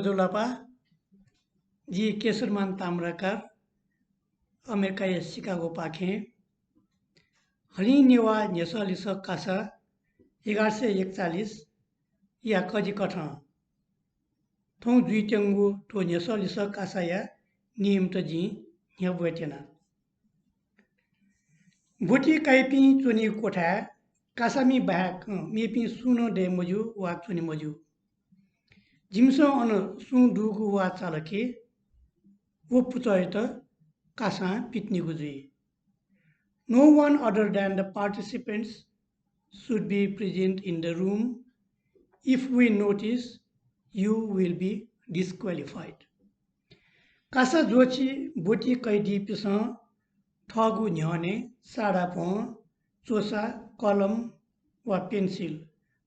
Dulapa, G. Kesurman Tamrakar, America Chicago Pake, Hani Newah Nyesolisa Kasa, Igarse Yektalis, Yakaji Katan, Tong Juitengu to Nyesolisa Kasaya, Nim Taji, Yabuetina. Buti Kaipi Tuni Kota, Kasami back, maybe sooner de Moju, or Tuni Moju. Jimso on a soon do who was Alaki, Wuputoita, Kasa Pitniguzi. No one other than the participants should be present in the room. If we notice, you will be disqualified. Kasa Jochi, Buti Kaidi Pisan, Thagu Nyane, Sarapon, Chosa, column, or pencil,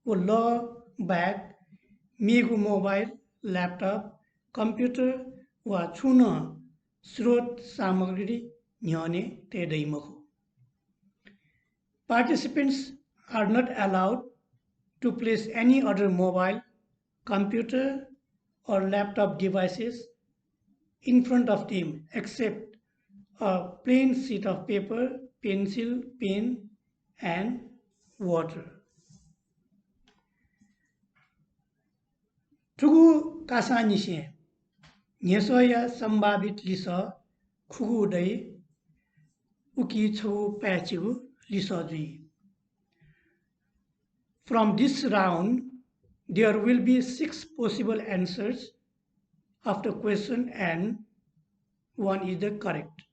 or law bag, Migu mobile, laptop, computer, or chuna, srot samagri, nyane tedaimahu. Participants are not allowed to place any other mobile, computer, or laptop devices in front of them except a plain sheet of paper, pencil, pen, and water. Tugu kasanishe, nyesoya sambabit lisa, kugu dai, uki chu pachigu lisa dui. From this round, there will be 6 possible answers of the question and one is the correct.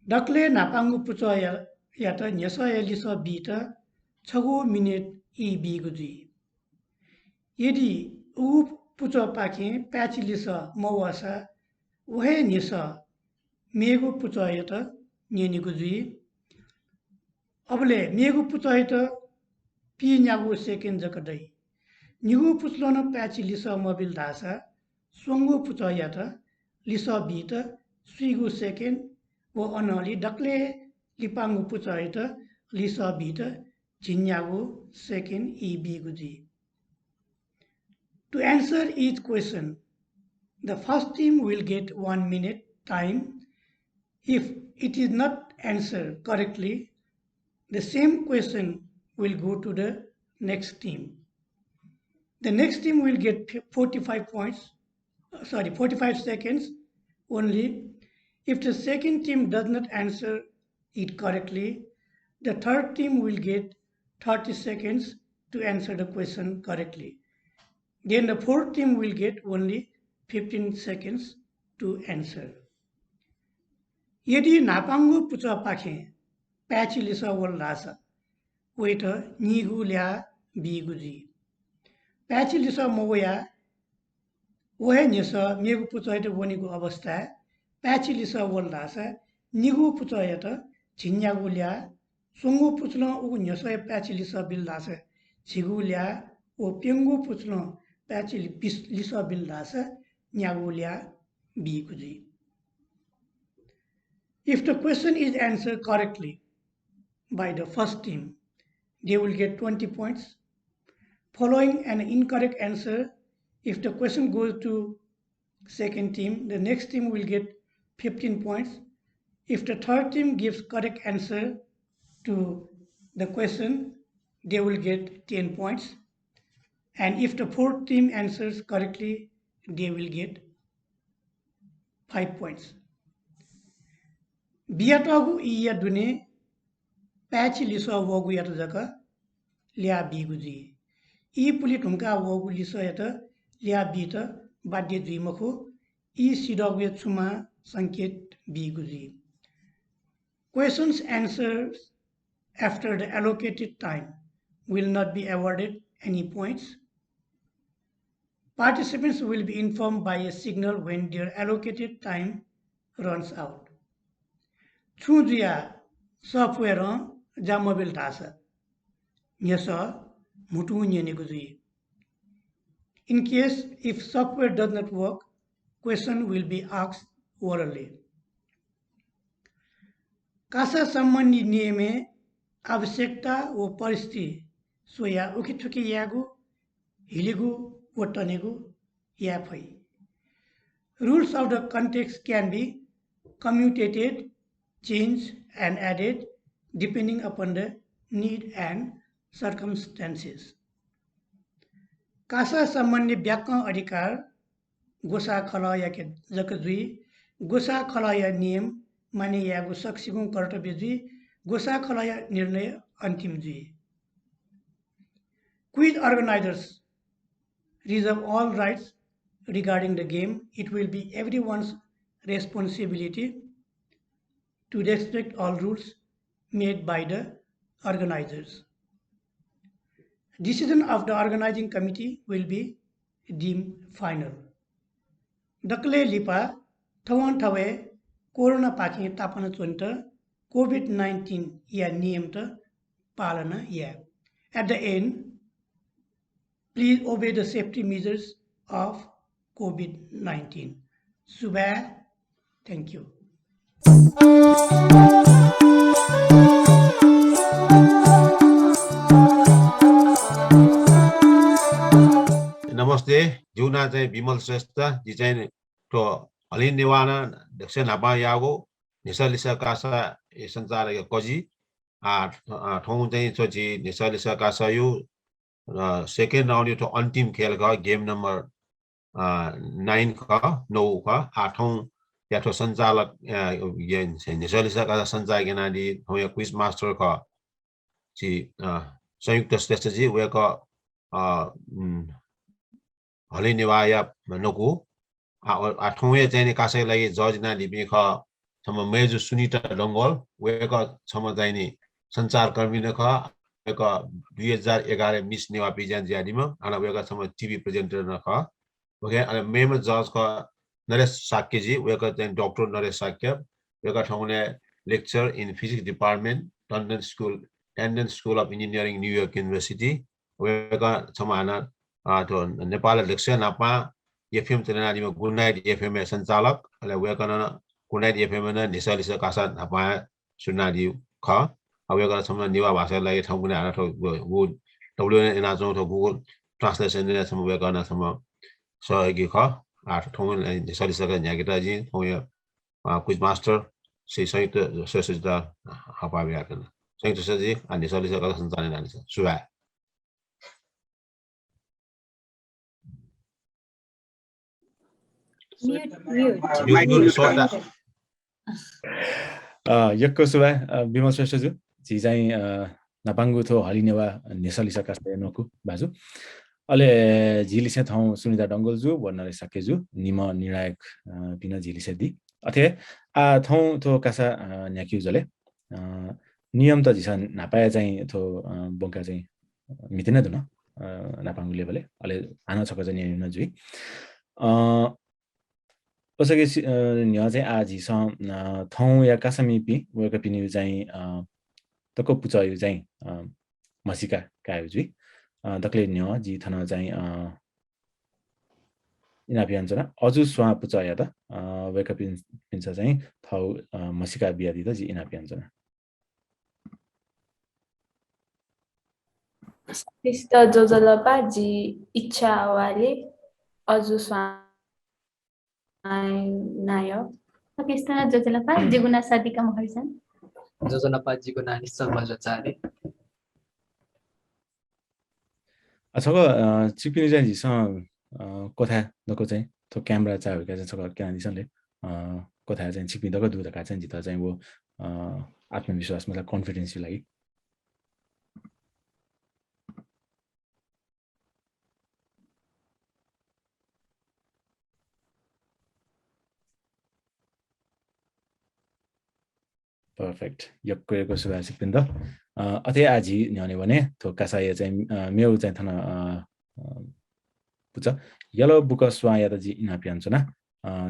Dakle napangu puchoya yata nyesoya lisa bita, chagu minute e bigudi. Yedi u pucho pake pachi lisa mawasa, uhe nisa, mego puchoyata nyenigudi. Abule mego puchoyata pi nyagu second jakadai. Nigu puchlona pachi lisa mobil dasa, songo puchoyata, lisa bita, suigu second, wo anali dakle lipangu puchoyata, lisa bita, jinyagu second e bigudi. To answer each question, the first team will get 1 minute time. If it is not answered correctly, the same question will go to the next team. The next team will get 45 seconds only. If the second team does not answer it correctly, the third team will get 30 seconds to answer the question correctly. Then the fourth team will get only 15 seconds to answer. Yedi napangu pucha pakhe, pachi lisa wal rasa, waiter nigu lia biguji. Pachi lisa moya, wahe nisa megu pucha ita wanigu avasta, pachi lisa wal rasa, nigu pucha ita chinyagu lia, sungu puchla ugu nisa pachi lisa bil rasa, chigu lia, o pengu puchla pachi lisa bil rasa, nyagu lia biguji. If the question is answered correctly by the first team, they will get 20 points. Following an incorrect answer, if the question goes to second team, the next team will get 15 points. If the third team gives correct answer to the question, they will get 10 points. And if the fourth team answers correctly, they will get 5 points. Biatagu iya dune pachi lisa wogu yata jaka lia biguji. I puli tumka wogu lisa yata lia bita badye dwimako I sidagu yachuma sanket biguji. Questions answered after the allocated time will not be awarded any points. Participants will be informed by a signal when their allocated time runs out. Chudria software jamobil tasa. Nyasa mutu nyeniguzui. In case if software does not work, question will be asked orally. Kasa सम्बन्धी नियमे आवश्यकता व परिस्थिति soya उखिथुकी यागु हिलेगु व टनेगु या फै. Rules of the context can be commutated, changed, and added depending upon the need and circumstances. कासा सम्बन्धी व्याकरण अधिकार गोसा खलय जकजुई गोसा खलय नियम माने यागु सक्सिगुं कर्तव्य जुई गोसा खलय निर्णय अन्तिम जुई. Quiz organizers reserve all rights regarding the game. It will be everyone's responsibility to respect all rules made by the organizers. Decision of the organizing committee will be deemed final. Dakle lipa thawan thawe corona paki tapana chunta COVID-19 ya niyam ta palana ya. At the end, please obey the safety measures of COVID-19. Subha, thank you. नमस्ते जुना चाहिँ विमल श्रेष्ठ जी चाहिँ तो हलिन निवाना दक्षिण नापा यागो निसलिसा कासा संचालक कजी ठौँ चाहिँ सोची निसलिसा कासा यो सेकेन्ड राउन्ड यो अन्तिम खेल का गेम नम्बर 9 का 9 का आठौं या तो संचालक निसलिसा कासा संचालक नादी ठौँ क्विज मास्टर का जी संयुक्त श्रेष्ठ जी वे का हले निवाया नकु आठौं चाहिँ कासैलाई जज ना लिबी ख सम मेजु सुनिता डंगोल वेका सम चाहिँ संचारकर्मी न ख वेका 2011 मिस नेवा पिजन ज्यादिमा अन वेका सम टिभी प्रेजेन्टर न ख ओके अनि मेम जज ख नरेश साक्य जी वेका चाहिँ डाक्टर नरेश साक्य वेका ठाउँले lecture in physics department Tandon school of engineering New York university वेका समाना तो नेपाल अध्यक्ष नापा एफएम चेनादीमा गुड नाइट एफएम सञ्चालक अले वेकन गुड नाइट एफएम न निसलिस कासा नापा सुनादी ख अवेगा सम निवा भाषालाई ठाउँ कुनै हाना गु डब्ल्युएन नाजौ त गुगल ट्रान्सलेसन ने सम वेकन सम सहयोगी ख आठ ठाउँ निसलिस का न्यागिता जी ठाउँ क्विज मास्टर श्री संयुक्त सदस्य हपा व्याकरण संयुक्त सदस्य अनि निसलिस का सञ्चालन हानिछ सुभा यक्को सुबा विमल श्रेष्ठज्यू जी चाहिँ नापाङ्गु थो हलिनेवा निसलिसा कास्ते नकु बाजु अले झिलिसे ठाउँ सुनिता डंगोलजु वर्णले साकेजु निम निर्णायक पिन झिलिसे दि अथे आ ठाउँ थो कासा न्याक्यु जले नियम त झिसन नापाया चाहिँ थो बंका चाहिँ मितिन दुन नापाङ्गु लेभले अले आना छक चाहिँ नियम जुइ उसके न्या चाहिँ आज हिस ठाउँ या कासमीपी वेक पिनि चाहिँ तको पुचायु चाहिँ मसिका कायु जुइ तकले न्या जी थन चाहिँ इनापियान जना अजु स्वा पुचाया त वेक पिन्छ चाहिँ थाउ मसिका बियादि त जी इनापियान जना सिस्टर जोजलपा जी इच्छा अवाले अजु स्वा नायो पाकिस्तान जोजलपा जिगुना सादिका महर्जन जोजलपा जिगुना निश्चल मजचारे अछक चिपिनि चाहिँ जिस कथा दको चाहिँ थो क्यामेरा चाहेको चाहिँ छक क्या दिसले कथा चाहिँ चिपि दको दुधका चाहिँ जित चाहिँ वो आत्मविश्वास मतलब कन्फिडेन्स लागि पर्फेक्ट यक्को सुभाषिक पिन्द अथे आजी न्याउने भने थो कासाय चाहिँ मेउ चाहिँ थन पुछ यलो बुक स्वाया त जी इनापियान छना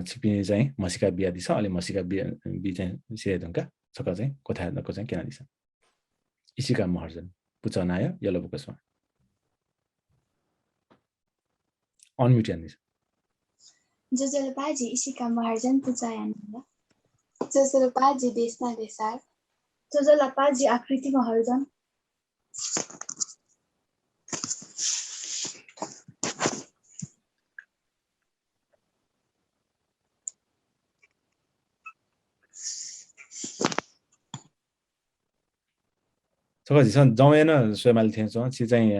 छिपिने चाहिँ मसिका बिया दिस अले मसिका बि चाहिँ सेदंका छक चाहिँ कथा दको चाहिँ केना दिस इशिका महर्जन पुछ नाय यलो बुक स्वा अनम्युट यान दिस जोजलपाजी इशिका महर्जन पुचायान जोजलपाजी देशना देसार जोजलपाजी आकृति महर्जन 저거 지선 정에는 수에말 텐서 지장이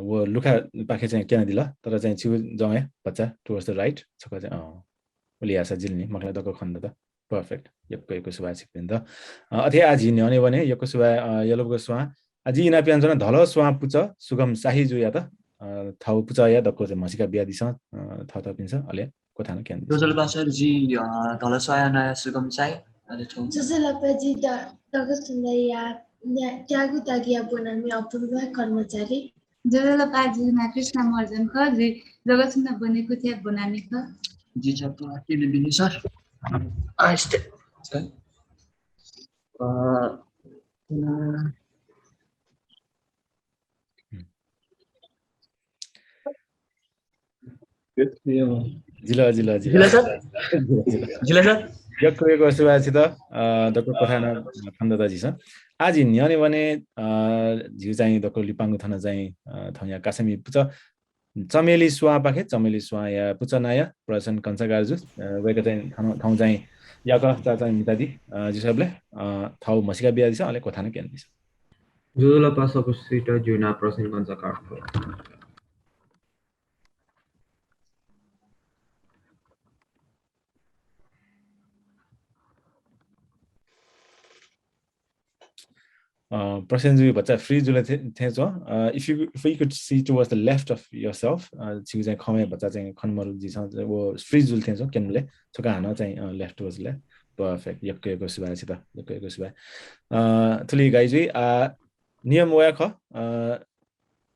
वो लुखा पाखे चाहिँ केना दिला तर चाहिँ छिउ जङे बच्चा टुवर्ड्स द राइट छका चाहिँ उलिया सा जिल्नी मखला दको खण्ड त पर्फेक्ट यको सुबा छिपिन त अथे आजि न्याउने भने यको सुबा यलोको सुवा आजि इना पियान जन धल सुवा पुच सुगम शाही जु या त थाउ पुच या दको चाहिँ मसिका बिया दिस थ थ पिन्छ अले कोथान केन जोजलपासर जी धल सुवा नया सुगम शाही अले ठौ जोजलपाजी दगो सुन्दरिया त्यागु तागिया बोनामी अपूर्व कर्मचारी जोजलपाजी कृष्ण महर्जन ख जी जगतसुन्दा बनेको थियो बनामी ख जी छप के बिनी सर आस्ते जिला जिला जिला सर जिला सर यको सुवासित दको कथान खण्ड त जिस आज न्याउने भने झिउ चाहिँ दको लिपाङ्गु थन चाहिँ थौया कासमी पुच चमेली सुवा पाखे चमेली सुवा या पुच नाया प्रसन कंसकार जु वेक चाहिँ ठाउँ चाहिँ याक चाहिँ मितादी जिसबले थाउ मसिका बिया दिस अले कथान केन दिस जुला पासको सिट जुना प्रसन कंसकार Prasenju bacha free jula thecho if you could see towards the left of yourself छिउ चाहिँ खमे बच्चा चाहिँ खनमरु जी छ वो फ्री जुल thecho केनले छोका हान चाहिँ लेफ्ट टुवर्ड्स ले पर्फेक्ट यको सुबा छ त यको सुबा थुली गाइ जी नियम वा ख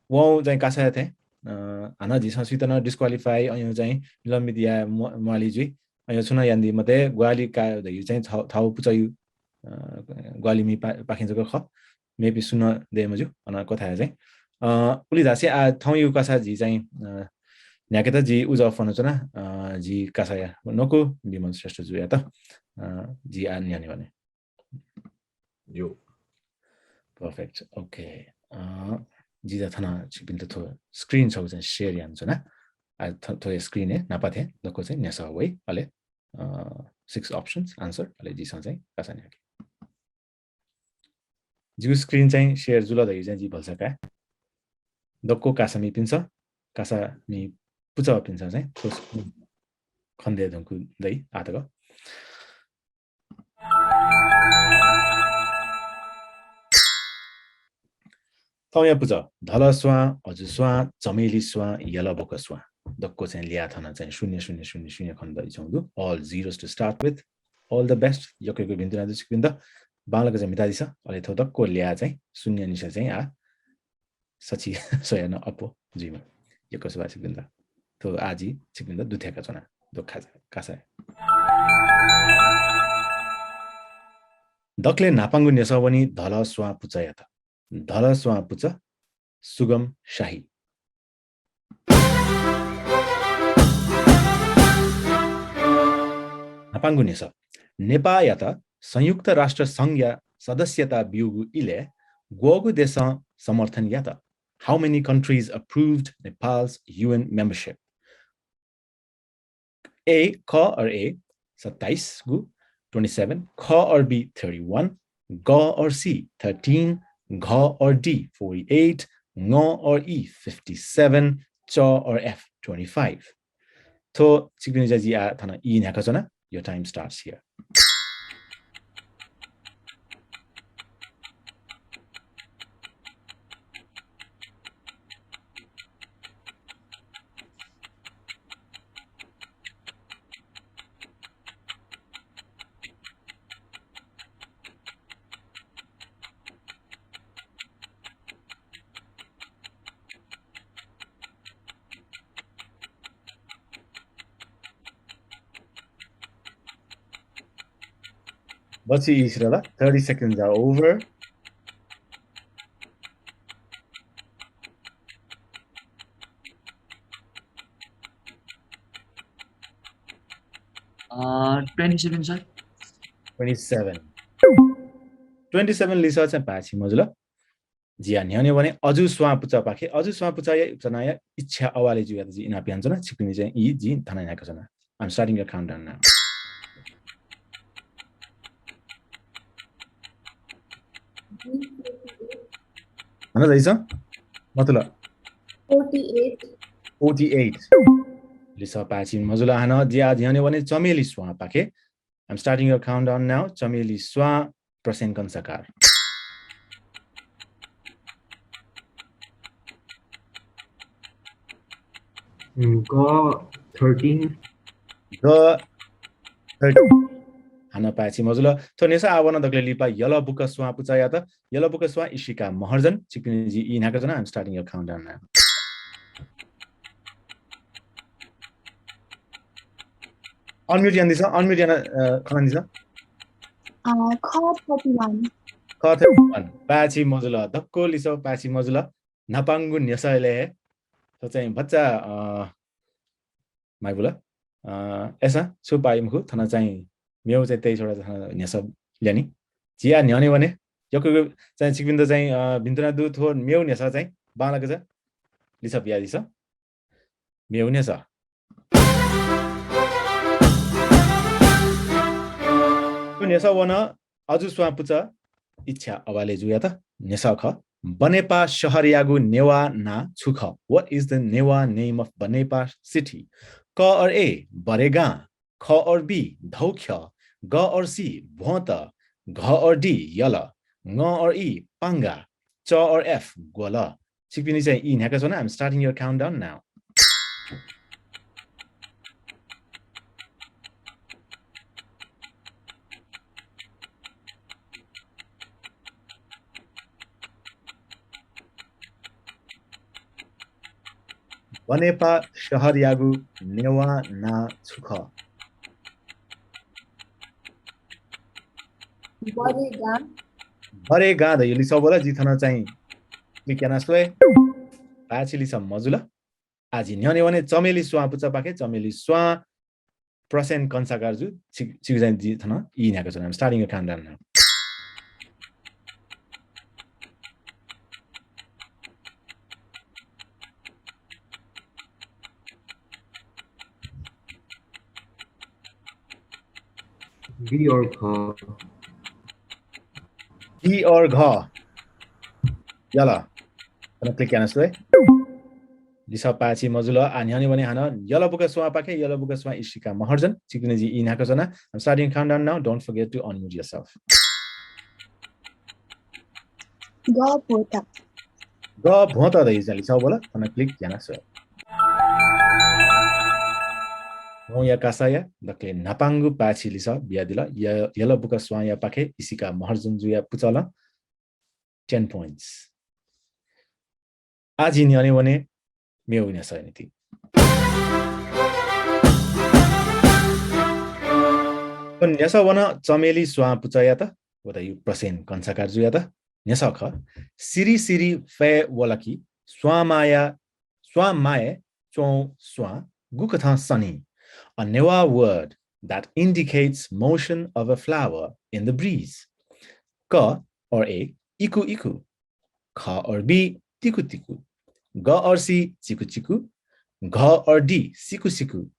वो चाहिँ कासा थे हान जी छ सितन डिस्क्वालिफाई अयो चाहिँ निलम्बित या माली जी अयो छुना यान्दी मते ग्वाली का दयु चाहिँ थाउ पुचयु ग्वाली मी पाखिन्छ ख मेबी सुन दे मजु अन कथा चाहिँ उली धासे आ ठाउँ यु कासा जी चाहिँ न्याके त जी उज फन छ न जी कासा या नको विमल श्रेष्ठ जु या त जी आ न्याने भने यो पर्फेक्ट ओके जी दा थना छिपिन त थो स्क्रिन छ चाहिँ शेयर यान छ न आ थो स्क्रिन हे नापाथे नको चाहिँ न्यासा वइ अले 6 ऑप्शंस आन्सर अले जी सँग चाहिँ कासा न्याके जिउ स्क्रिन चाहिँ शेयर जुल दइ चाहिँ जी भल्छ का दक्को कासामी पिन्छ कासामी पुच पिन्छ चाहिँ खन्दे धंकु दइ आतक तया पुच धल स्वा अजु स्वा चमेली स्वा यला बक स्वा दक्को चाहिँ लिया थन चाहिँ 0000 खण्ड इछौदु all zeros to start with all the best यकेको बिन्दु नाजु सिकिन्द बालको चाहिँ मितादी छ अले थो दक्को लिया चाहिँ 0 निशा चाहिँ आ सची सोयन अपो जिमा यको सुबा सिकिन्द थो आजी सिकिन्द दुथेका छना दुखा कासा दक्ले नापाङ्गु नेस पनि धल स्वा पुच या त धल स्वा पुच सुगम शाही नापाङ्गु नेस नेपा या त संयुक्त राष्ट्र संघ या सदस्यता बिउगु इले गोगु देश समर्थन या त how many countries approved Nepal's UN membership A ख or A 27 गु 27 ख or B 31 ग or C 13 घ or D 48 ng or E 57 च or F 25 थो सिग्ने जी आ थना E न्याका छना your time starts here What's the Israel? 30 seconds are over. Uh, 27 sir. 27. 27 लिसा चाहिँ पाछि मजुल जिया न्याउने भने अजु स्वा पुचा पाखे अजु स्वा पुचा या चनाया इच्छा अवाले जुया जी इना पियान्छ न छिक्ने चाहिँ ई जी थाना याको छना I'm starting your countdown now. Ano daisa? Matula. 48. 48. Lisa Pachin Mazula Hana Dia Diane one Chameli Swa Pake. I'm starting your countdown now. Chameli Swa Prasen Kansakar. Go 13. Go 13. Hana Pachi Mazula. Tonesa Awana the Lipa Yellow Buka Swa Puchayata. Yellow Buka Swa Ishika Maharjan. Chipinji in Hakazana. I'm starting your countdown now. Unmute Yandisa. Unmute Yana Kanandisa. Call 31. Call 31. Pachi Mazula. Dakko Lisa Pachi Mazula. Napangu Nyasale. So चाहिँ बच्चा माइबुला ऐसा so पाइमखु थना चाहिँ मेउ चाहिँ 23 वटा थना न्यास ल्यानी जिया न्याने भने यको चाहिँ चिकबिन्द चाहिँ बिन्तुना दु थो मेउ न्यास चाहिँ बालाको छ लिसा बिया दिस मेउ न्यास त्यो न्यास वन अजु स्वापुचा इच्छा अवाले जुया त न्यास ख Banepa Shahariagu Newah na Chukha. What is the Newah name of Banepa city? Ka or A, Barega. Kha or B, Dhaukya. Ga or C, Bhota. Gha or D, Yala. Nga or E, Panga. Cha or F, Gwala. Chikpini say E Nakazona. I'm starting your countdown now. Banepa Shahariagu Newah na Chukha. Barega the Yelisobola Jitana Chain. Mikanaswe. Actually some Mozula. Aji Nyone Chameli Swa Pucha Packet, Chameli Swa Prasen Kansakar Chizan Jitana, E Nakazon. I'm starting a countdown now. B or Gha. B or Gha. Yala. Gonna click on this way. Lisa Pachi Mazula and Yani Hana. Yala Buka Swa Pake, Yala Buka Swa Ishika Maharjan. Chikinaji in Hakazana. I'm starting countdown now. Don't forget to unmute yourself. Ga Bhota. Ga Bhota the is Lisa Bola. Gonna click Yanaswe. Noya Kasaya, the Napangu Pachi Lisa, Biadilla, Yellow Buka Swanya Pake, Ishika Maharjan Juya Putala, 10 points. Aji Nyani Wane, Meuna Sanity. When Yasa Wana, Chameli Swa Puchayata, what are you Prasen Kansakar Juyata? Nyasaka, Siri Siri Fe Walaki, Swamaya, Swamae, Chon Swa, Gukatan Sani. A Newah word that indicates motion of a flower in the breeze. Ka or A, iku iku. Ka or B, tiku tiku. Ga or C, chiku chiku. Ga or D, siku siku.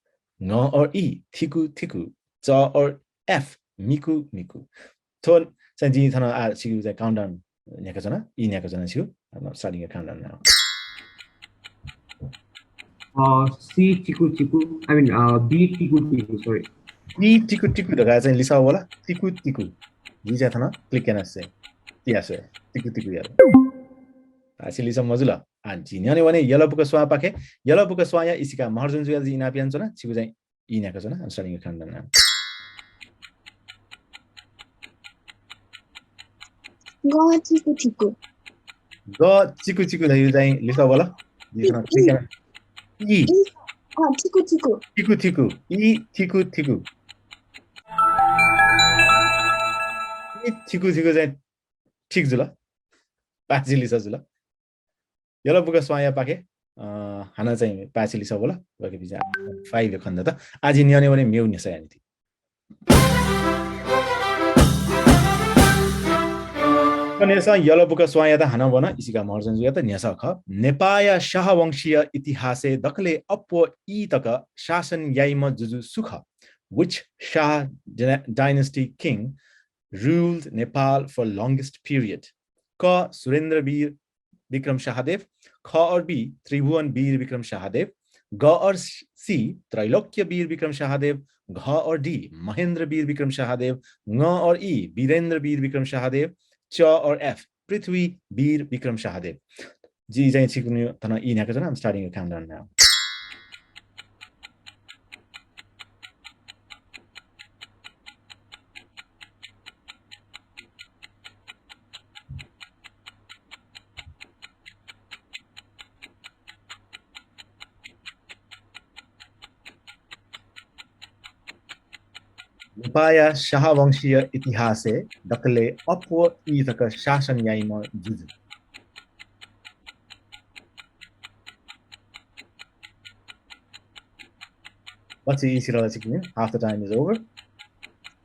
Nga or E, tiku tiku. Cha or F, miku miku. So, Sanji Thana chiku the countdown. Nyakazana, E Nyakazana chiku. I'm not starting a countdown now. C Tiku Tiku. I mean B Tiku Tiku. Sorry. B Tiku Tiku. The guys in Lisa Wala Tiku Tiku. These are click and say. Yes, sir. Tiku Tiku. Actually, Lisa Mazula. And Jinyani one Yellow Buka Swa Pake. Yellow Buka Swaya Ishika Maharjan Zuya in Apianzona. She was in Inakazona. I'm starting a countdown now. Ga Tiku Tiku. Ga Tiku Tiku. The using Lisa Wala. E. Tiku Tiku. Tiku Tiku. E Tiku Tiku. E Tiku Tiku is Tik Zula. Pachi Lisa Zula. Yellow Buka Swaya Pake. Hana चाहिँ Pachi Lisa Bola. 5 खण्ड त आज न्याउने भने मेउ न्यास यानी Kanesa Yellow Buka Swayata Hanavana, Ishika Maharjan Zuyata, Nyasaka, Nepaya Shahawangshia Itihase, Dakle Apo Itaka, Shasan Yaima Juju Sukha, which Shah dynasty king ruled Nepal for longest period. क सुरेन्द्र वीर विक्रम शाहदेव ख और be Tribhuvan वीर विक्रम शाहदेव ग और सी त्रैलोक्य वीर विक्रम शाहदेव घ और डी महेंद्र वीर विक्रम शाहदेव ङ और ई वीरेंद्र वीर विक्रम शाहदेव च और एफ पृथ्वी वीर विक्रम शाहदेव जी चाहिँ छिक्नु तना ई नाको छ I'm starting a countdown now. नेपाया शाहवंशीय इतिहासे दक्ले अपो इथक शासन याइम जुजु पछि इसिरा छिक्ने half the time is over.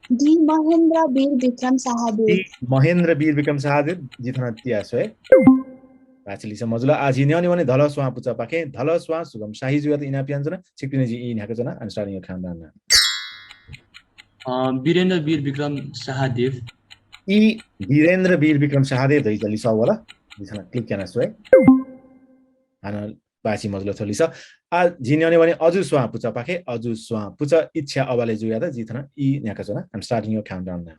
D Mahendra Veer Vikram Sahadev. Mahendra वीर विक्रम शाहदेव जितना तियासो है पाछिली से मजुला आज न्यानी भने धल स्वा पुचा पाके धल स्वा सुगम शाही जुया इना पियान्जना छिक्ने जी इ न्याको जना I'm starting a countdown now. Birendra वीर विक्रम शाहदेव ई वीरेन्द्र वीर विक्रम शाहदेव दै जली सवाला जिसना क्लिक करना सोए आना पाछि मजलो थलिस आ जिन्याने भने अजु स्वा पुचा पाके अजु स्वा पुचा इच्छा अवाले जुया त जितना ई न्याका जना I'm starting your countdown now.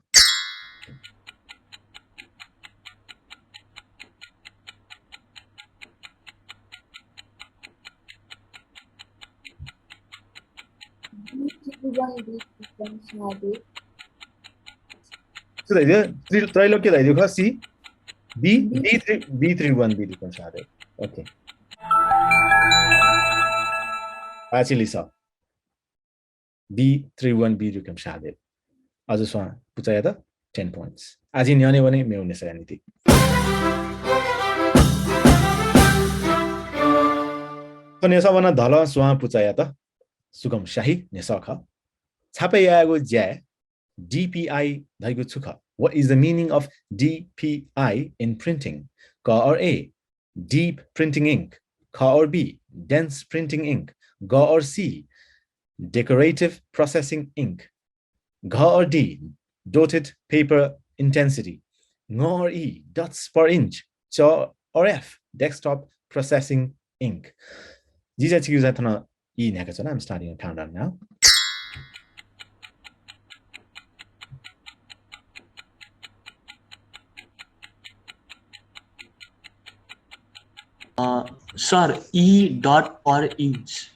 So the Trailokya दै दियो C B B31 B Bikram Shahdev okay पाछि लिस B31 बी विक्रम शाहदेव अझ स्वा पुचाया त 10 points आज न्याने भने मेउने सयानिति कनेसा वना धल स्वा पुचाया त सुगम शाही नेसख छापे यागो ज्या DPI धाइगो छुख What is the meaning of DPI in printing? Ka or A, deep printing ink. Ka or B, dense printing ink. Ga or C, decorative processing ink. Ga or D, dotted paper intensity. Nga or E, dots per inch. Cha or F, desktop processing ink. These are use that E negative. I'm starting a countdown now. Sir, E dot per inch.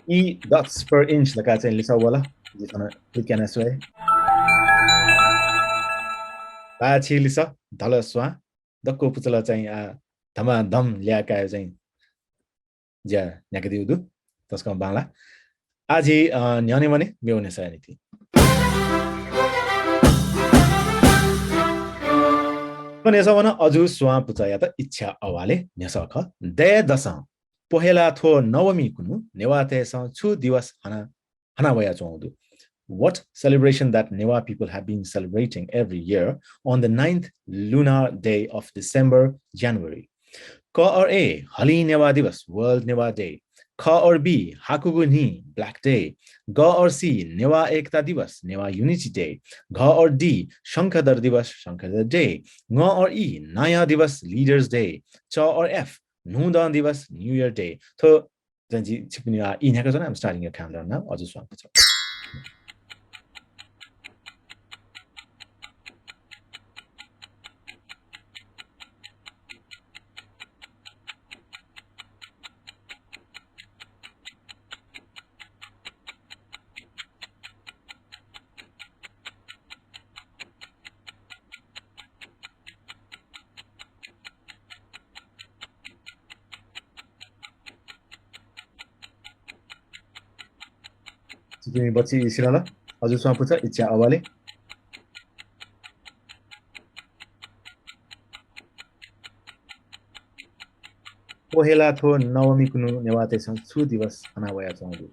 E dots per inch the kacha lisa wala jisana click kana sway pachi lisa dhala swa dakko puchala चाहिँ धमा धम ल्याका चाहिँ ज्या न्याकदि उदु तस्कम बांगला आजि न्याने भने बेउने सयानिति पनि यसो भन अजु स्वा पुचाया त इच्छा अवाले नेसख दे दश पोहेला थो नवमी कुनु नेवाते स छु दिवस हना वया चौदु. What celebration that Newah people have been celebrating every year on the 9th lunar day of December, January. Ka or A, Hali Newah Divas, World Newah Day. Ka or B, Hakugu Ni, Black Day. Ga or C, Newah Ekta Divas, Newah Unity Day. Ga or D, Shankadar Divas, Shankadar Day. Nga or E, Naya Divas, Leaders Day. Cha or F, Nudan Divas, New Year Day. So, I'm starting a countdown now. I'll just want to talk. Jadi baca isirala, azu sama puca Ichhya Awale. Pohela tho navami kunu नेवाते स छु दिवस अनावया चौदु.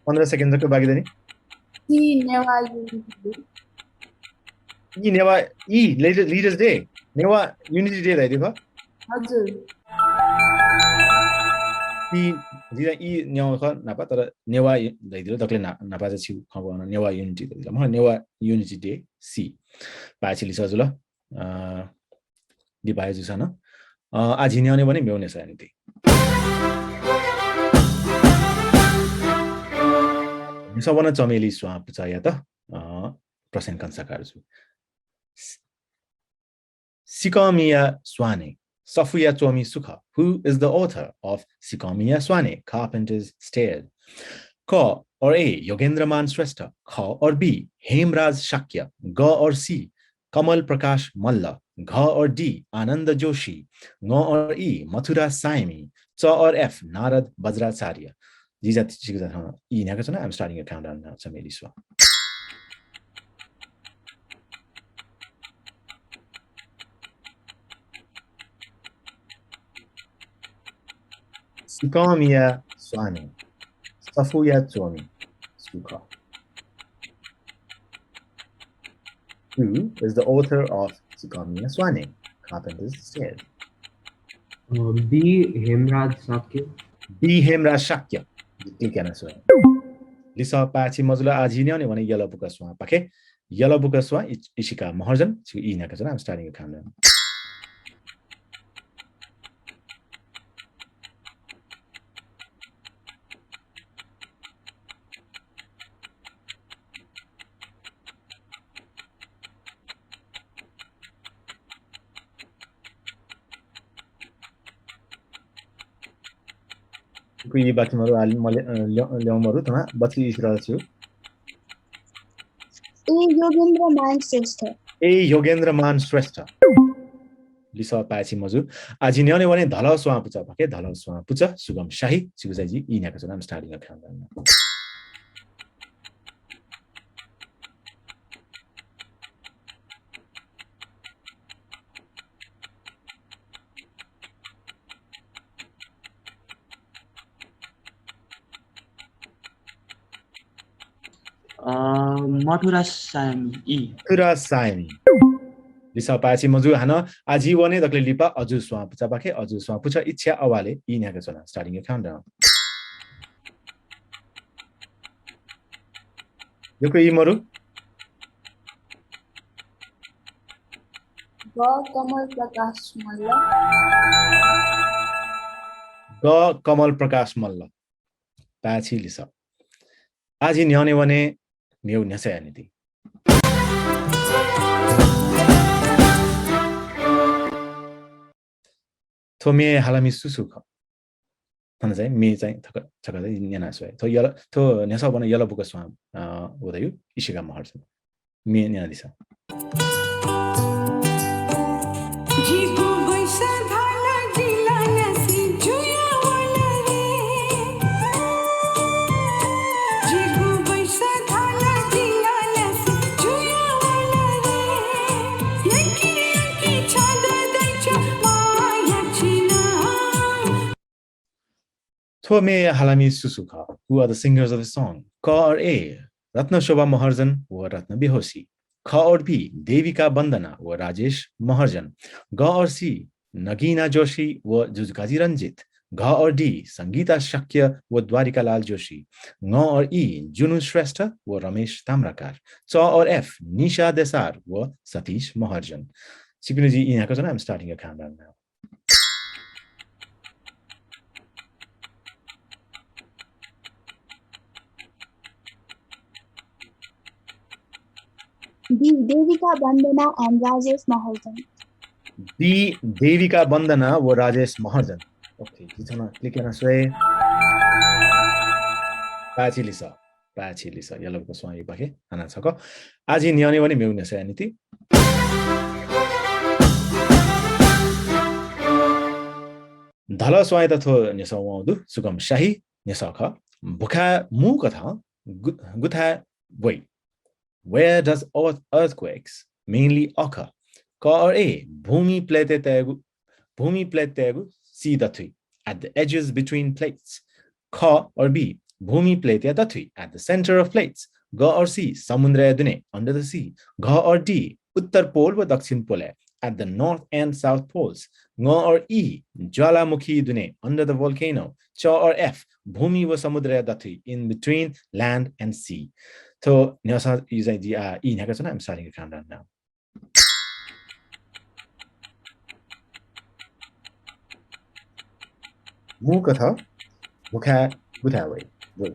15 second जको बाँकी देनी. Newa leaders day Newa unity day राइदियो भ हजुर जिरा ई नेवा ख नापा तर नेवा दैदिलो तकले नापा चाहिँ छु खबन नेवा युनिटी दैदिलो म नेवा युनिटी डे सी पाछिली सजुल लिपाए जुसान आझिन्याउने भने मेउने सयानिति सबना चमेली स्वा पुचाया त प्रसेन कंसाकार जु Sikamiya Swane Safuya Chomi Sukha, who is the author of Sikamiya Swane, Carpenter's Stairs. Ka or A. Yogendraman Shrestha, Kha or B. Hemraj Shakya, Ga or C. Kamal Prakash Malla, Gha or D. Ananda Joshi, Nga or E. Mathura Saimi, Cha or F. Narad Bajracharya. These are E. I'm starting a countdown now. Sameliswa. Sikamiya Swane Safuya Chomi Sukha. Who is the author of Sikamiya Swane, Carpenter's Stairs? B. Hemraj Shakya. B. Hemraj Shakya. Click on it. Lisa Pachi Mazula Ajinian when a yellow book as one. Okay, yellow book as one. Ishika Maharjan. I'm starting a countdown. Kui bakimaru ल्याउमहरु तमा बच्ची इस्रा छु ए योगेन्द्र मान श्रेष्ठ लिसा पाछि मजु आजि न्याउने भने धल स्वा पुचा भके धल स्वा पुचा सुगम शाही सिगुजाजी इ न्याको छ नाम स्टार्टिङ अफ खान्दा Mathura Saimi E. Mathura Saimi. Lisa Pachi Mazu Hana Ajiwane the Lipa Aju Swamp Tabake Aju Swampucha Ichhya Awale in Yagasona starting a countdown. Yoko Imoru Kamal Prakash Malla. Ga Kamal Prakash Malla. Pachi Lisa. Aji Nyane Wane Mew Nasanity. Tome Halami Susuka. Tanzai, me Takada in Yanasway. To Yellow to Nasabana Yellow Book Swamp. What are you? Ishika Maharjan. Me and Yanisa. Tome Halami Susuka, who are the singers of the song? Ka or A. Ratna Shobha Maharjan, who are Ratna Behosi. Ka or B. Devika Bandana, who are Rajesh Maharjan. Ga or C. Nagina Joshi, who are Jujgaji Ranjit. Ga or D. Sangeeta Shakya, who are Dwarika Lal Joshi. Nga or E. Junu Shrestha, who are Ramesh Tamrakar. Cha or F. Nisha Desar, who are Satish Maharjan. Sikunuji in I'm starting a countdown now. D. Devika Bandana and Rajesh Maharjan. D. Devika Bandana were Rajesh Maharjan. Okay, click on a sway. Pachi Lisa, yellow Goswami Bake, Anasako. As in Yoni, one immune sanity. Dhala Swaita Nisawadu, Sugam Shahi, Nisaka, Buka Mukatha, Gutha, wait. Where does earthquakes mainly occur? Ka or A. Bhumi Pletegu C Datui at the edges between plates. Ka or B. Bhumi Pletia Datui at the center of plates. Ga or C. Samundra Dune under the sea. Ga or D. Uttar Pole wa Dakshin Pole at the north and south poles. Nga or E. Jwalamukhi Dune under the volcano. Cha or F. Bhumi wa Samudra Datui in between land and sea. So, I'm starting a countdown now. मूक थ मुखा बुधा वै बोल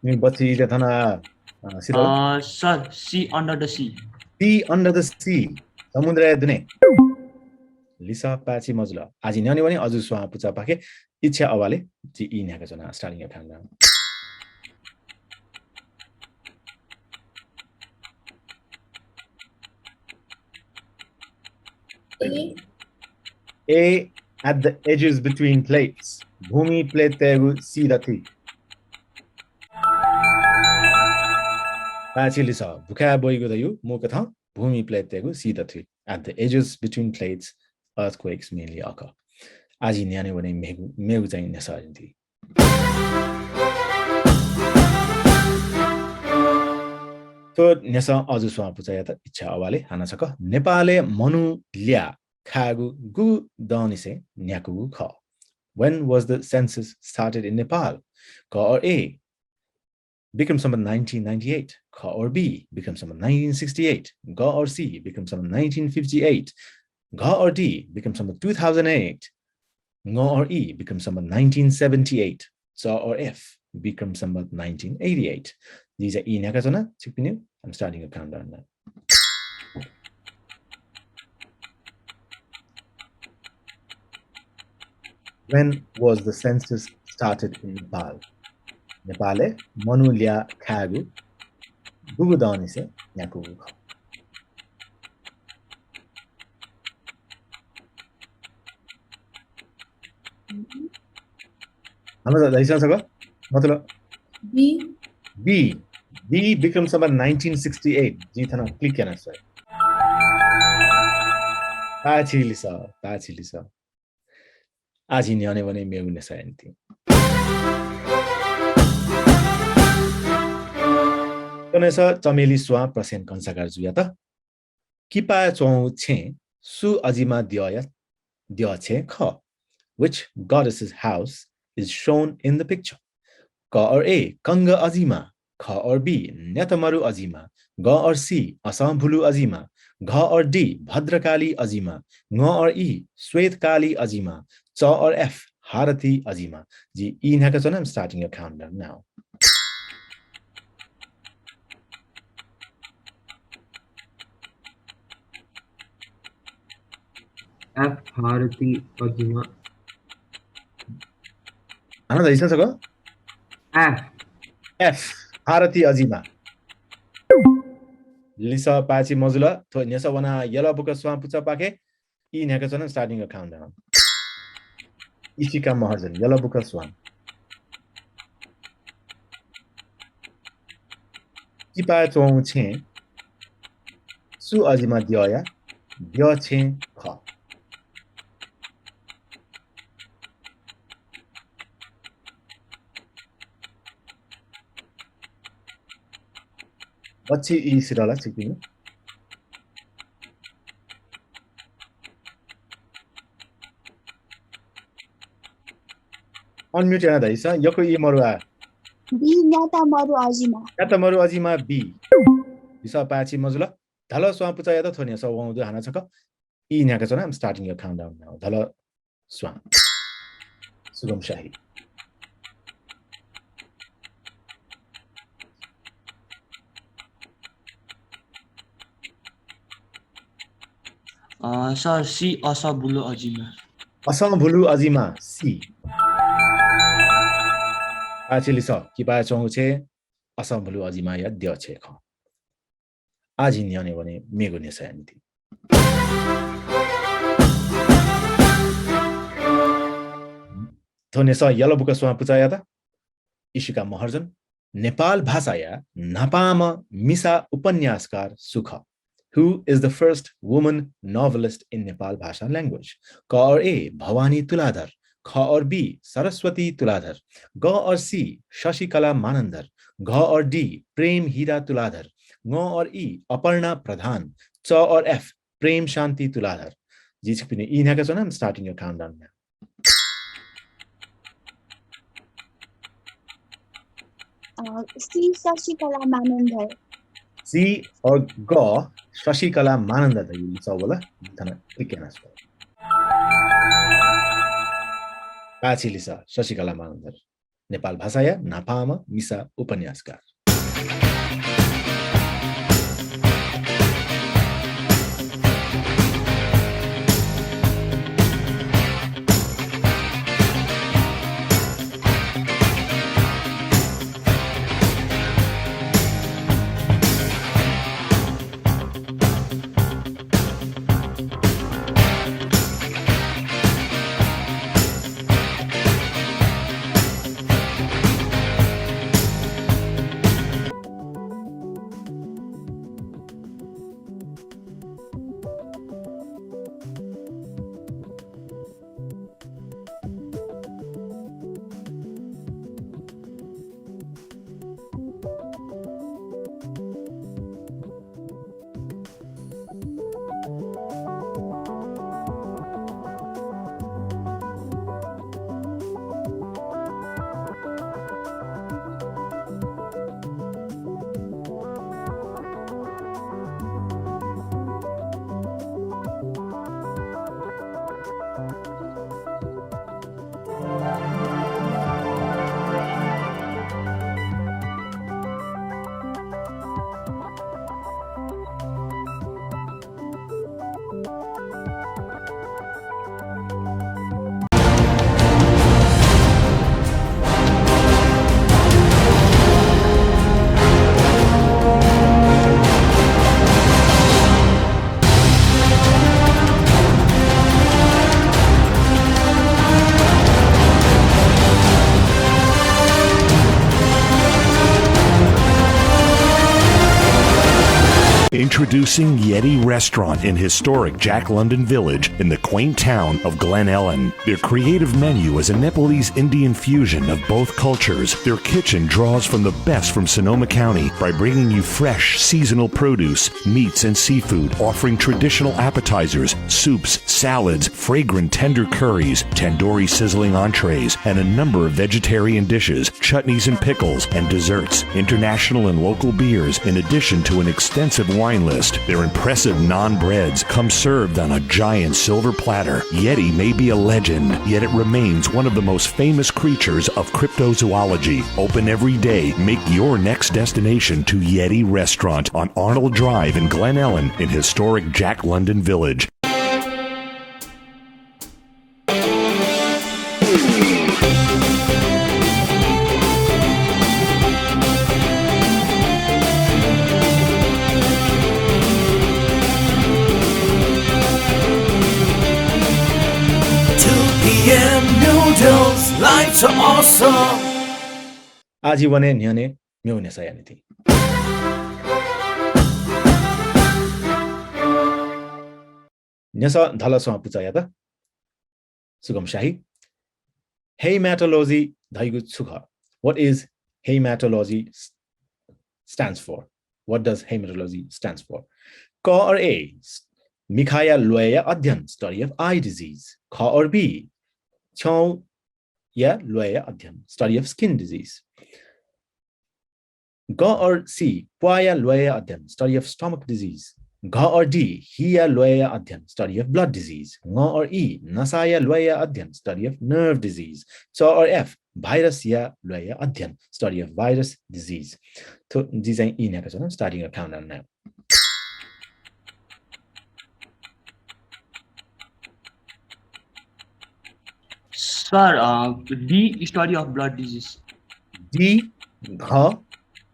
नि बच्ची जथना सिरो Sir, sea under the sea. Sea under the sea समुद्र दुने लिसा पाची मजुला आज न्याउने भने अजु स्वा पुचा पाके इच्छा अवाले जी इ न्याका जना starting of hand A at the edges between plates भूमि प्लेट तेगु सी दथि पाची लिसा भुका बोइगु दयु मुक थ भूमि प्लेट तेगु सी दथि at the edges between plates earthquakes mainly occur आज न्याने भने मेगु चाहिँ नसरिन्थि तो नेसा अजु स्वा पुचाया त इच्छा अवाले हाना छक नेपाले मनु ल्या खागु गु दनिसे न्याकु ख when was the census started in Nepal ka or A Bikram Sambat 1998 ka or B Bikram Sambat 1968 ga or C Bikram Sambat 1958 ga or D Bikram Sambat 2008 nga or E Bikram Sambat 1978 sa or F Bikram Sambat 1988 these are E nakazana chipinu I'm starting a countdown now when was the census started in Nepal Nepale manu lia khagu gugu dani se nyaku हाम्रो दाइसा छ मतलब B Bikram Sambat 1968 जी थना click करना sir पाछी लिसा आज ही न्याने भने मेगु नसायन्ति कनेसा चमेली स्वा प्रसेन कंसाकार जुया त किपा चौ छे सु अजिमा दिया छे ख which goddess's house is shown in the picture ka or A kanga azima kha or B netamaru azima ga or C asambhulu azima gha or D bhadrakali azima nga or E swethkali azima cha or F harati azima ji e naka chana I'm starting your countdown now F Harati Azima ana daisa sako F Harati azima Lisa pachi mozula to nyasa wana yellow book swa pucha pake e naka chana I'm starting your countdown Ishika Maharjan yellow book swan kipa chong che su azima dia che kha बच्ची ई सिराला चिकिनु unmute yana daisa yoko ई मरुआ B netamaru azima netamaru azima B bisa pachi मजुला धलो स्वा पुचा यादा थोनी स वंदु हाना छक ई न्याका छना I'm starting your countdown now धलो स्वा सुगम शाही Sir, C asabulu azima. असंभुलु Ajima C आचिली स किपा चौछे असंभुलु अजिमा या द्य छे ख आज न्याने भने मेगु नेसायन्ति थोने स यलो बुक स्वा पुचाया त इशिका महर्जन नेपाल भाषाया नापाम मिसा उपन्यासकार सुख who is the first woman novelist in Nepal Bhasha language? Ka or A. Bhavani Tuladhar. Kha or B. Saraswati Tuladhar. Ga or C. Shashikala Manandar. Gha or D. Prem Hira Tuladhar. Nga or E. Aparna Pradhan. Cha or F. Prem Shanti Tuladhar. Jichpine inhaka chona. I'm starting your countdown now. C. Shashikala Manandhar. C or Go Shashikala Manandhar. You saw bola. Thana ikena so. Pachi lisa Shashikala Manandhar. Nepal Bhasaya Napama Misa Upanyaskar. Introducing Yeti Restaurant in historic Jack London Village in the quaint town of Glen Ellen. Their creative menu is a Nepalese Indian fusion of both cultures. Their kitchen draws from the best from Sonoma County by bringing you fresh, seasonal produce, meats, and seafood, offering traditional appetizers, soups, salads, fragrant tender curries, tandoori sizzling entrees, and a number of vegetarian dishes, chutneys and pickles, and desserts, international and local beers, in addition to an extensive wine list. Their impressive naan breads come served on a giant silver platter. Yeti may be a legend, yet it remains one of the most famous creatures of cryptozoology. Open every day. Make your next destination to Yeti Restaurant on Arnold Drive in Glen Ellen in historic Jack London Village. Lights are awesome. आजीवने न्याने म्योने सयानिति. Nyasa dhalaswa puchayata. Sugam Shahi. Hematology dhaigu tsukha. What is hematology stands for? What does hematology stands for? Ka or A. Mikhaya Loya Adhyan, study of eye disease. Ka or B. Chau Ya Loya Adhyan, study of skin disease. Ga or C. Paya Loya Adhyan, study of stomach disease. Ga or D. Hiya Loya Adhyan, study of blood disease. Nga or E. Nasaya Loya Adhyan, study of nerve disease. So or F. Virus Ya Loya Adhyan, study of virus disease. So these are E starting a countdown now. Sir, D, study of blood disease. D, Gha,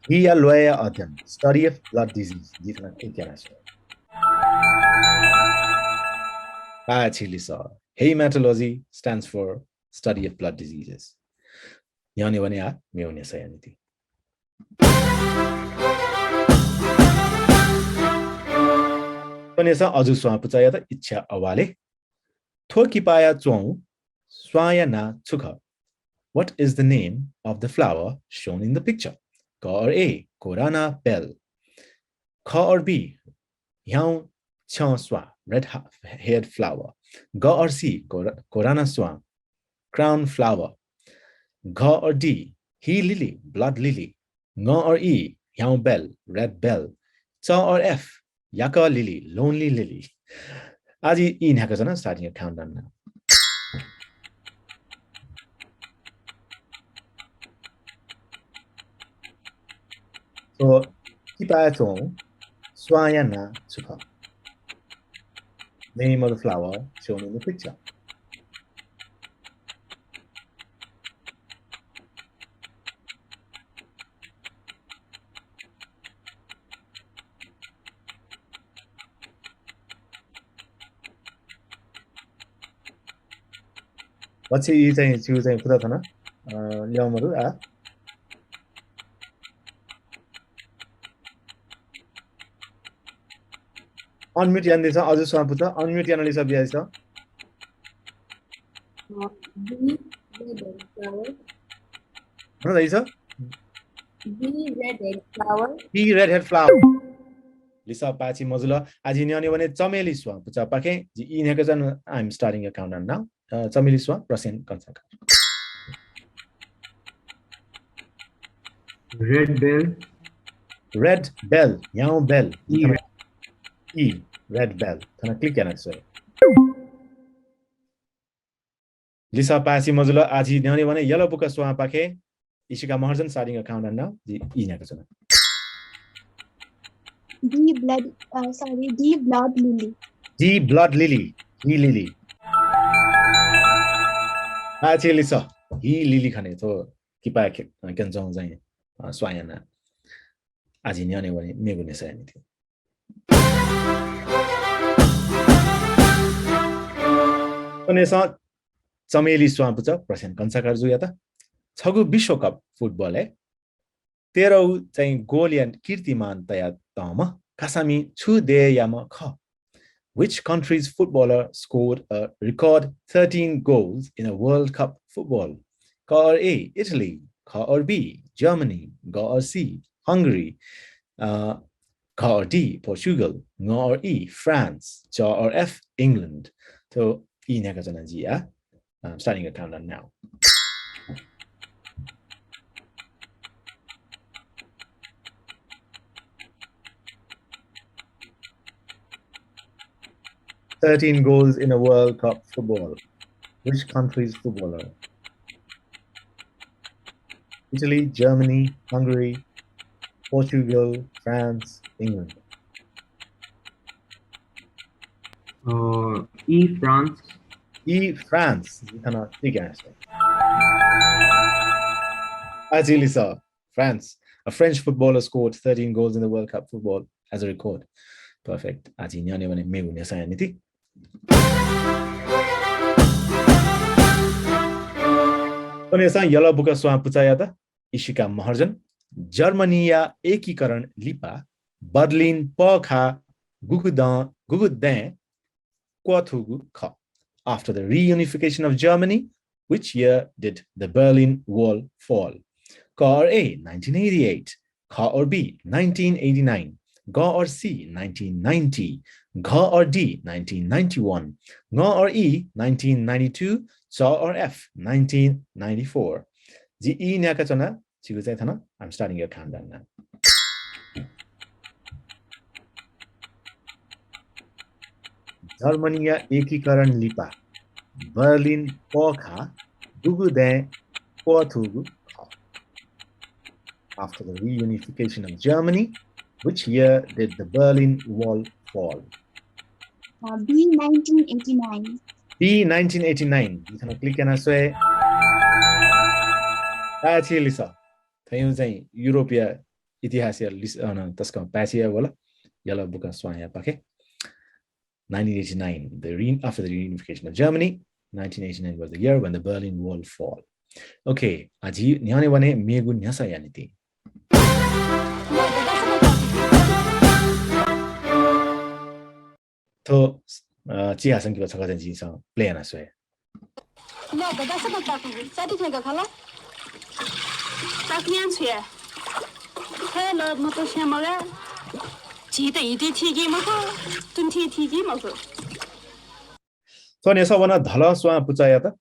Hiya Loya Adhyan, study of blood disease. Hematology stands for study of blood diseases. Yani wane a meone sayaniti. Vanessa aju swa puchaya ta Ichhya Awale. Thokipaya Zong Swaya na Tsukha. What is the name of the flower shown in the picture? Ka or A. Korana bell. Ka or B. Hyang Chang Swa. red-haired flower. G or C, Corana swan, crown flower. G or D, he lily, blood lily. Ng or E, young bell, red bell. Ch or F, yaka lily, lonely lily. As in Hakazana, starting a countdown now. So, keep eye on Swayana Supa. Name of the flower shown in the picture. What's he saying? Choosing put up, Yamaru. Unmute Yanisa, I'll just want to put unmute Yanalisa Biasa. B red flower. No, there is a B red flower. B red-head flower. Lisa Pachi Mozilla, Ajiniani when it's Chameli Swan, Puchapake, the in I'm starting a countdown now. Chameli Swan, Prasen Kansakar. Red bell. Red bell, young bell. E, red bell. Can I click on it, sir? Lisa Pachi Mozilla, Ajiniani when a yellow book of Swan Pake, Ishika Maharjan starting a countdown now. The E. D blood lily. D blood lily. E lily. Pachi Lisa. E lily can so keep back can John Zane. Swayana. Ajiniani when it may be anything. Chameli Swan pucha, Prasen Kansakar Zuyata. Chagu Bishop Cup football. Terau चाहिँ गोलियन कीर्तिमान तया तमा Kasami Chu De Yama Ka. Which country's footballer scored a record 13 goals in a World Cup football? Ka or A, Italy. Ka or B, Germany. Ga or C, Hungary. Ka or D, Portugal. Nga or E, France. Ja or F, England. So E Nakazana Ji, I'm starting a countdown now. "13 goals in a World Cup football. Which country's footballer? Italy, Germany, Hungary, Portugal, France, England." E, France. E, France. You cannot think answer. Actually, sir, France. A French footballer scored 13 goals in the World Cup football as a record. Perfect. Ajiniani when me unya sayaniti. Onesa yellow book of Swan Putayata, Ishika Maharjan, Germania Ekikaran Lipa, Berlin Pokha, Gugudan, Kwatugu Ka. After the reunification of Germany, which year did the Berlin Wall fall? Ka or A, 1988. Ka or B, 1989. Ga or C, 1990. Ga or D, 1991. Nga or E, 1992. Cha or F, 1994. Ji E Nyakachana, Chiguzaitana. I'm starting your countdown now. Germania Ekikaran Lipa, Berlin Pokha, Gugude Kwatugu. After the reunification of Germany, which year did the Berlin Wall fall? B 1989. B 1989. You can click on say. Pachi Lisa. Tayo say European itihasya lisa na taska pachi wala yellow book swanya pake. 1989. After the reunification of Germany, 1989 was the year when the Berlin Wall fall. Okay, aji nyane wane megu nyasa yaniti. To Chia Sang Kiba Chaka Ji sang play na swe. No, but that's about talking. Sadi kega khala. Takian swe. Hello, moto shamaga. Ji de yi de ti gi ma ko. Tun ti ti gi ma ko. 내서원은 달아스와 부자야다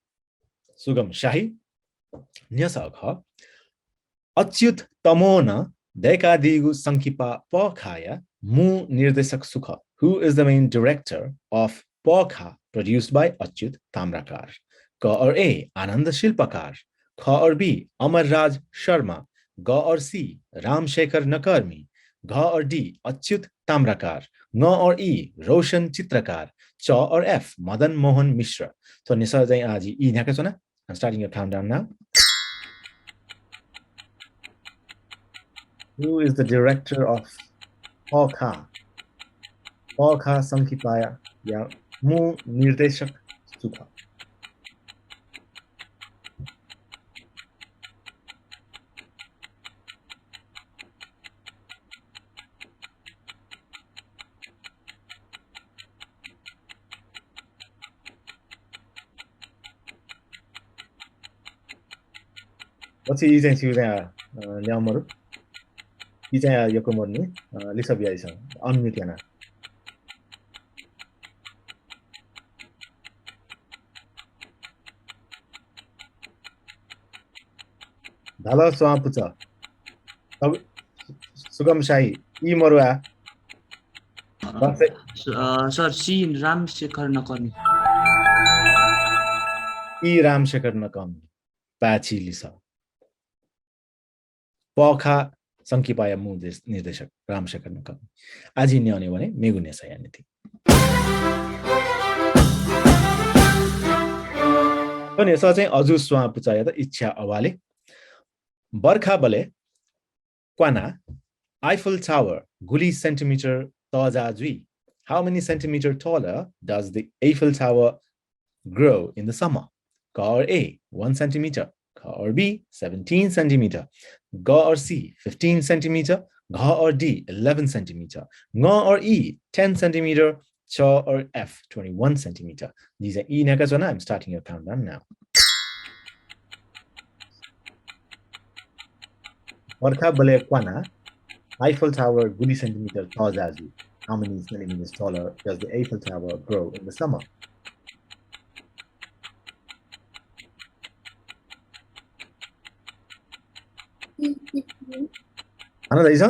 수금 샤히 녀석 Achyut तमोना Dekadigu Sankipa Pokaya Mu Nirdesak Sukha, who is the main director of Pokha, produced by Achyut Tamrakar. Ka or A. Ananda Shilpakar. Kha or B. Amar Raj Sharma. Ga or C. Ram Shekhar Nakarmi. Gha or D. Achyut Tamrakar. Nga or E. Roshan Chitrakar. Cha or F. Madan Mohan Mishra. So Nisa Jai Aji E Nyakasona. I'm starting your countdown now. Who is the director of Pokha? Pokha Sankipaya Ya Mu Nirdeshak Sukha. What's the easy to say? Nyamaru. Ichhya Awale, Lisa Biaisa, unmute yana. Dhala Swapucha. Sugam Shahi, E Morua. Sir, C. Ram Shekhar Nakarmi. E Ram Shekhar Nakarmi. Pachi Lisa. Pokha Sankipaya Mu Nirdeshak Ram Shekhar Nakarmi. Aji Nyane Wane, Megune Sayaniti. Pane Sache Azu Swapucha Yada Ichhya Awale. Barkha Bale Kwana Eiffel Tower Guli centimeter Taza Zui. How many centimeter taller does the Eiffel Tower grow in the summer? Ka or A 1 centimeter. Ka or B 17 centimeter. Ga or C 15 centimeter. Ga or D 11 centimeter. Nga or E 10 centimeter. Cha or F 21 centimeter. These are E Nakazona. I'm starting your countdown now. Barkha Bale Kwana Eiffel Tower Guli centimeter Tazazu. How many centimeters taller does the Eiffel Tower grow in the summer? C15. Another is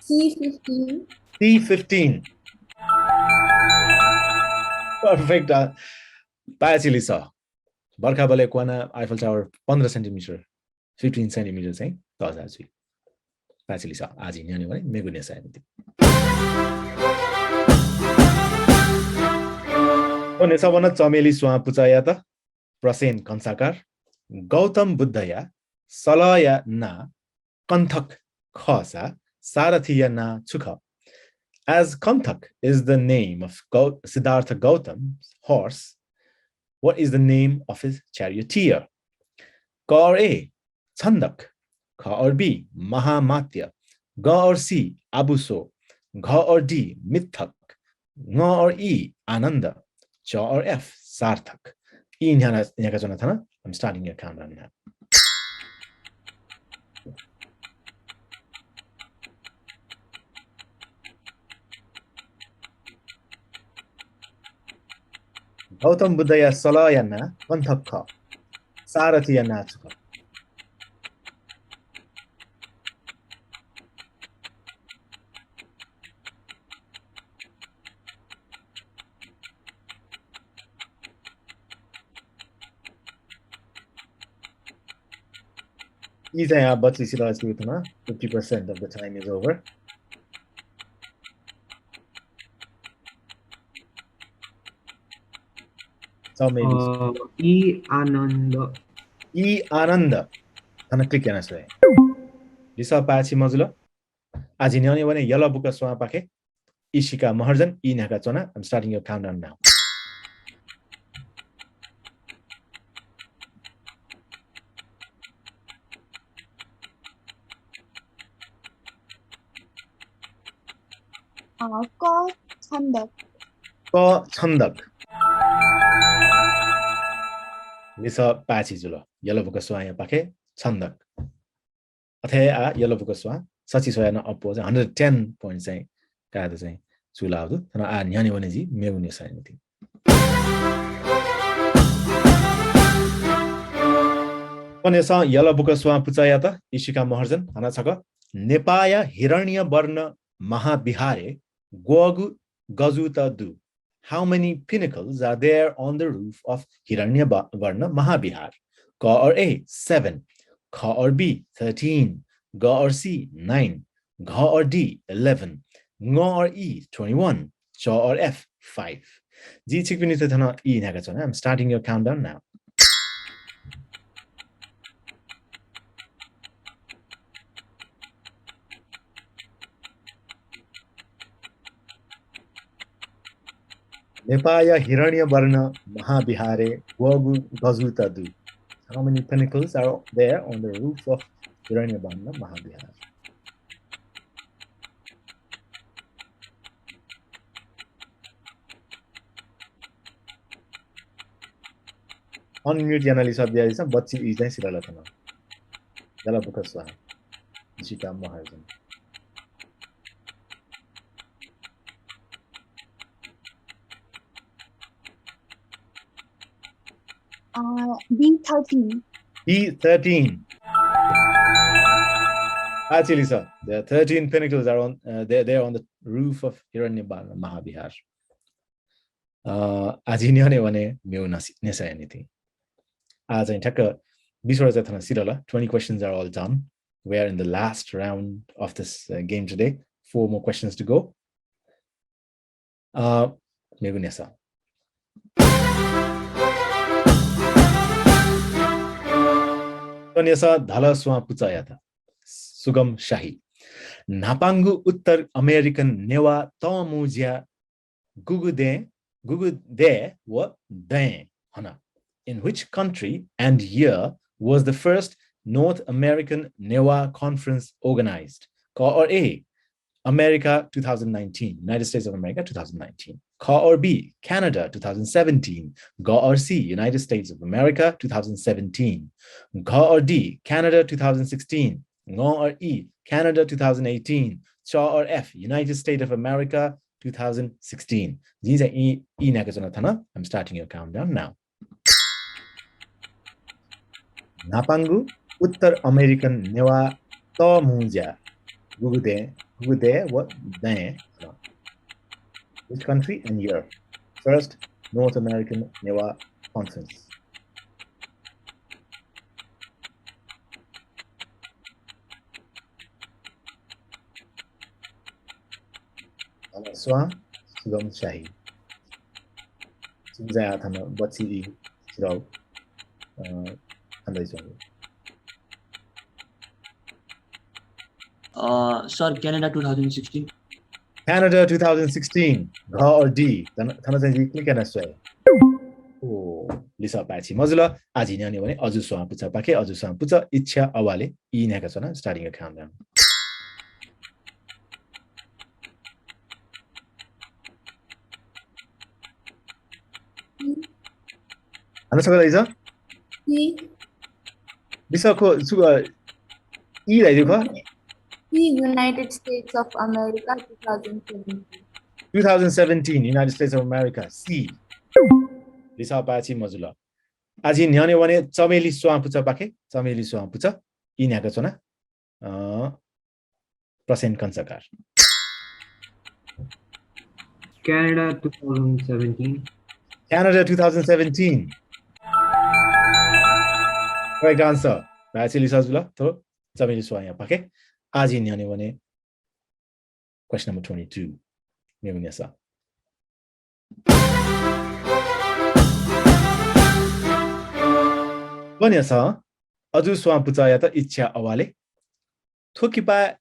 C15. C15. Perfect. Pachi Lisa. Barkha Bale Kwana Eiffel Tower 15 centimeter. 15 centimeters, eh? Tazazu. Pachi Lisa. Aji Nyane Wane, Megune Sayaniti. Nesavana Chameli Swapucha Yata, Prasen Kansakar, Gautam Buddhaya, Salaya Na, Kanthak Khasa, Sarathiya Na Chukha. As Kanthak is the name of Siddhartha Gautam's horse, what is the name of his charioteer? Ka or A, Chandak. Ka or B, Mahamatya. Ga or C, Abuso. Gha or D, Mithak. Nga or E, Ananda. Cha or F, Sarthak. E Nyakazona Thana. I'm starting your countdown now. Gautam Buddhaya Salayana, Kanthakha, Sarathiya Natsuka. Ichhya Awale 50% of the time is over. So maybe E Ananda. E Ananda. Kana click yana say. Lisa Pachi Mazula. Aji Nyane Wane Yellow Book of Swapake. Ishika Maharjan E Nakachona. I'm starting your countdown now. Ko Chandak. Ko Chandak. Lisa Pachi Zula. Yellow Book of Swapake. Chandak. Athe Yellow Book of Swap. Such is why I oppose 110 points. Kada saying Suladu. And Nyane Wane ji Megune Sayaniti. पनेसा यला book स्वा पुचाया त इशिका महर्जन हना छक नेपाया हिरण्य वर्ण महाविहारे गोगु गजु त दु how many pinnacles are there on the roof of Hiranya Varna Mahabihar? Ka or A 7, Kha or B 13, Ga or C 9, Gha or D 11, Nga or E 21, Cha or F 5. Ji chikpini ta thana E naga chana. I'm starting your countdown now. Nepaya Hiranya Varna Mahabihare Gogu Gazuta Du. How many pinnacles are there on the roof of Hiranya Varna Mahabihar? Unmute Yanali Sabya is a Batsi is a Siralatana. Galabukaswa. Ishika Maharjan. B13. B13. Actually, sir, there are 13 pinnacles are on. They're on the roof of Hiranyabana Mahabihar. Ajinyo भने मेउ नसा anything. As in ठक्क 20 वटा थना सिरला. 20 questions are all done. We are in the last round of this game today. 4 more questions to go. मेउ नसा. Nesa dhala swa puchaya tha. Sugam Shahi. Napangu Uttar American Newah Tomujia Gugude wa de hana. In which country and year was the first North American Newah conference organized? Ka or A, America 2019, United States of America 2019. Ka or B, Canada 2017. Ga or C, United States of America 2017. Ga or D, Canada 2016. Nga or E, Canada 2018. Cha or F, United States of America 2016. These are E Nagazonathana. I'm starting your countdown now. Napangu Uttar American Newah Tomujia Gugude what de. Which country and year? First North American Newah conference. Swa Sugam Shahi. Sugaya thana batsi sirau andai chau. Sir, Canada 2016. Canada 2016. Gha or D. Thana चाहिँ click गर्न सोए. ओ लिसा पाछि मजुला आजि न्याने भने अजु स्वा पुचा पाके अजु स्वा पुचा इच्छा अवाले ई न्याका छना starting a countdown. Ana sakala isa? E. Bisako suga E lai kha? United States of America 2017. 2017 United States of America. C. Lisa pachi mazula. Aji न्याने भने चमेली स्वा पुचा पाके चमेली स्वा पुचा ई न्याका छना. Prasen Kansakar. Canada 2017. Canada 2017. Correct answer. Pachi Lisa zula to चमेली स्वा यहाँ पाके. Aji न्याने भने question number 22. मेउ नेसा. Vanessa, Adu Swa Puchaya ta Ichhya Awale. Thokipa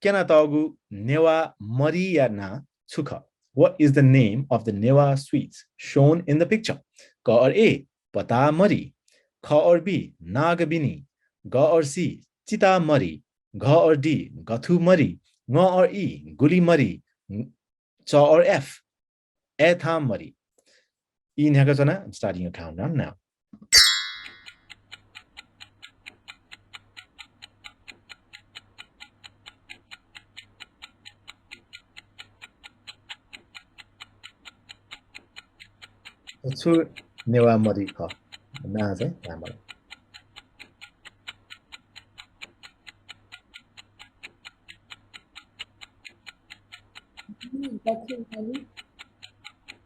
Kenatagu Newah Maria na Chukha. What is the name of the Newah sweets shown in the picture? Ka or A, Pata Mari. Kha or B, Nagabini. Ga or C, Chita Mari. Gha or D, Gathu Mari. Nga or E, Guli Mari. Cha or F, Etha Mari. In Hagasana, I'm starting a countdown now. Chu Newah Mari ka na चाहिँ राम्रो.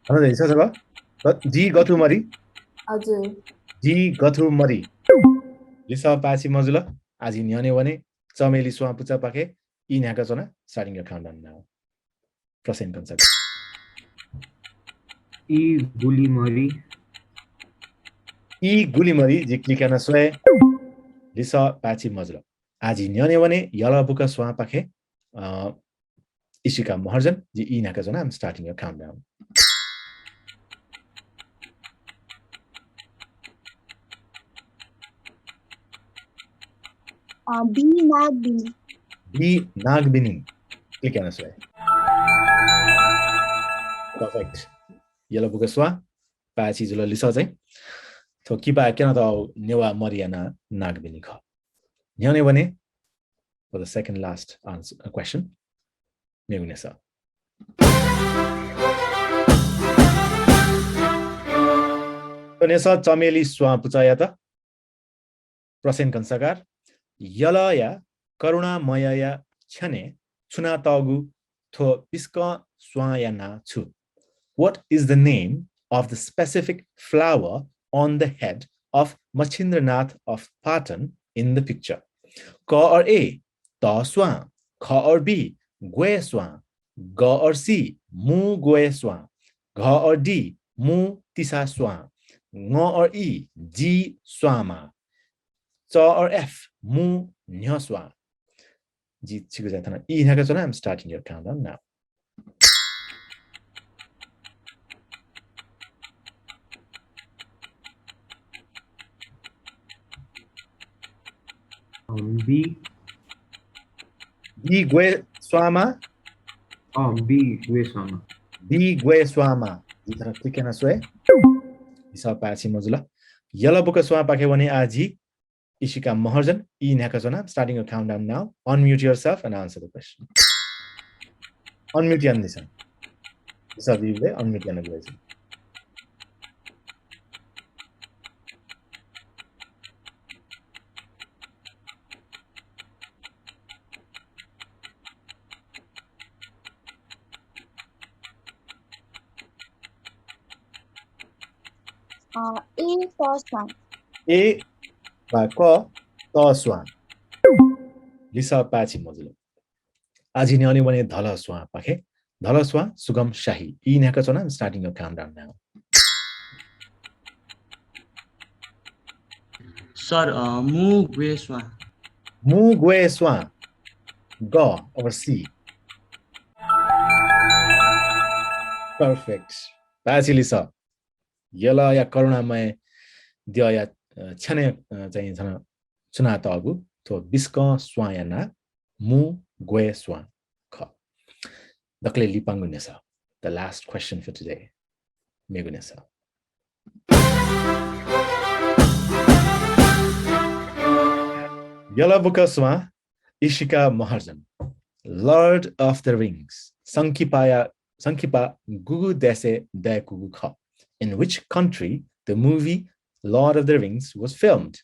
भन्दै छ सब जी गथुमरी हजुर जी गथुमरी लिसा पाछि मजुल आजि न्याने भने चमेली स्वा पुचा पाखे इ न्याका चना स्टार्टिङ योर काउन्टडाउन नाउ प्रसेन कन्सक ई गुलीमरी इ गुलीमरी जी क्लिकाना सोए लिसा पाछि मजुल आजि न्याने भने यला बुका स्वा पाखे Ishika Maharjan ji इ न्याका चना I'm starting your countdown B Nagbini. B Nagbini क्लिकाना सोए Perfect यला बुका स्वा पाछि जुल लिसा चाहिँ थोकिपा केना त नेवा मरियाना नागबिनी ख न्याउने भने for the second last answer question मेगुनेसा नेसा चमेली स्वा पुचाया त प्रसेन कंसकार यलया करुणामयया छने छुना तागु थो पिस्का स्वायाना छु What is the name of the specific flower on the head of Machindranath of Patan in the picture? Ka or A, ta swa, kha or B, gwe swa, ga or C, mu gwe swa, gha or D, mu tisa swa, nga or E, ji swama, cha or F, mu nya swa. Ji chiku jaitana E haka chona I'm starting your countdown now. B B gwe swama B Guesama B gwe swama jitra tikena soe isa pachi mojula yala buka swa pakhe भने आजी Ishika Maharjan इ न्याका चना starting your countdown now unmute yourself and answer the question unmute yan nisa isa vive unmute yan gwe A Toswan. A ba ko toswan Lisa pachi mojulo आजी न्याउने भने धल स्वा पाखे धल स्वा सुगम शाही इ न्याका चना starting your countdown now sir मु गुएस्वा mu gwe swa go or C perfect pachi Lisa यला या करुणामय दिया छने चाहिँ छन चुना तगु थो बिस्क स्वायाना मु गवे स्वा ख दक्ले लिपांगुनेसा the last question for today मेगुनेसा यला बुका स्वा Ishika Maharjan Lord of the Rings Sankipa gugu dese de gugu kha In which country the movie Lord of the Rings was filmed?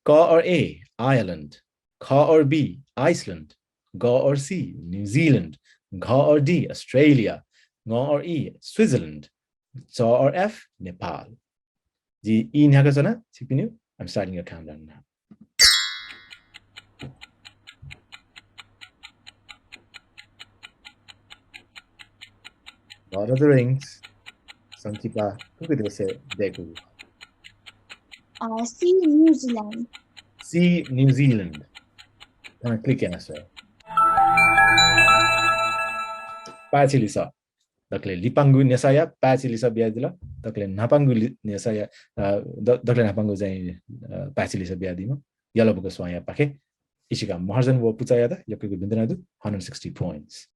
Ka or A, Ireland. Ka or B, Iceland. Ga or C, New Zealand. Ga or D, Australia. Ga or E, Switzerland. Cha or F, Nepal. Ji E न्याका चना छिपिनु I'm starting your countdown now. Lord of the Rings. Sankipa, who could say Deku? C New Zealand. C New Zealand. Can I click answer? Pachilisa. Dakle Lipangu Nesaya, Pachilisa Biadila, Dakle Napangu Nesaya, Dakle Napangu Zay Pachilisa Biadima, Yalabuka Swaya Pake, Ishika Maharjan wo Putayada, Yaku Bindanadu, 160 points.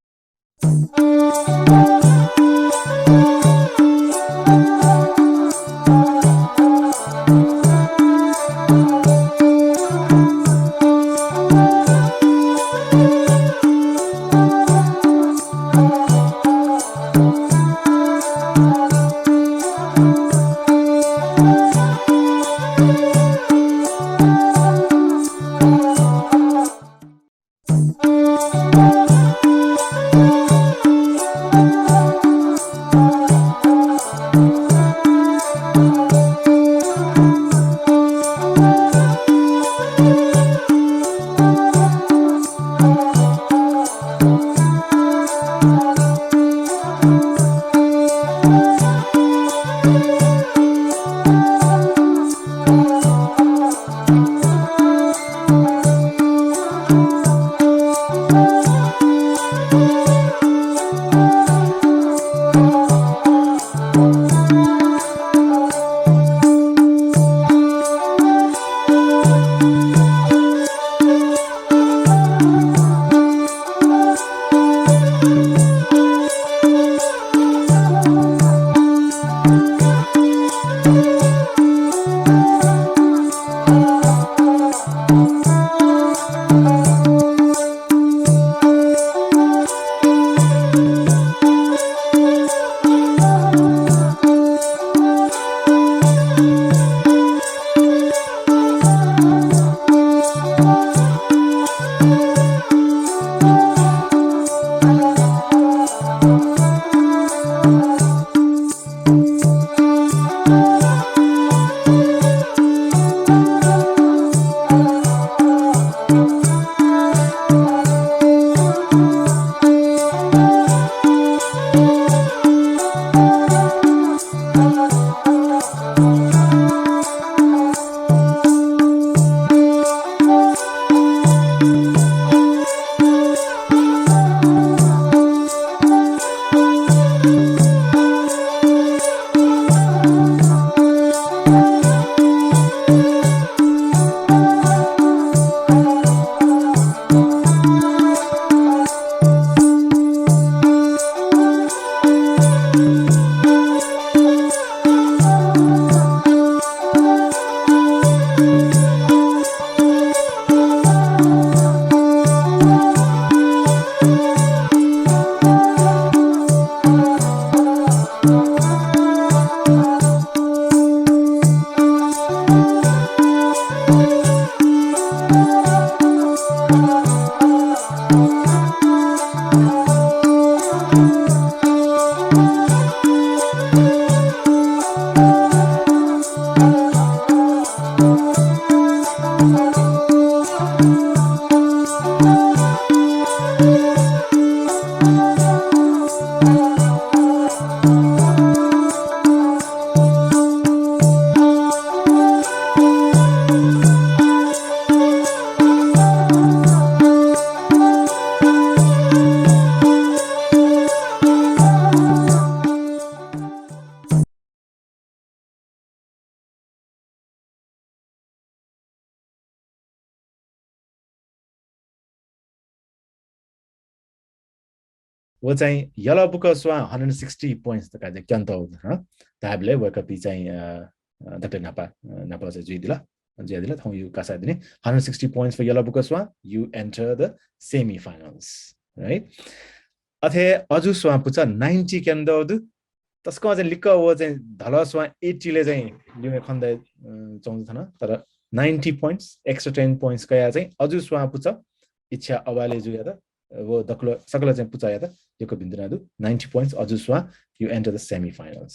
वो चाहिँ yellow book स्वा 160 points तक चाहिँ क्यान्तो ह ताबले वर्कपी चाहिँ doctor नापा चाहिँ जुइदिला ज्यादिला थौ यु कासा दिने 160 points for yellow book स्वा you enter the semi finals right अथे अजु स्वा पुचा 90 क्यान्डो दु तस्को चाहिँ लिक्क वो चाहिँ धल स्वा 80 ले चाहिँ लिउने खन्दै चौंछ थन तर 90 points extra 10 points कया चाहिँ अजु स्वा पुचा इच्छा अवाले जुया त वो दक्लो सकल चाहिँ पुचा या त यको बिन्दुना दु 90 points अजु स्वा you enter the semi finals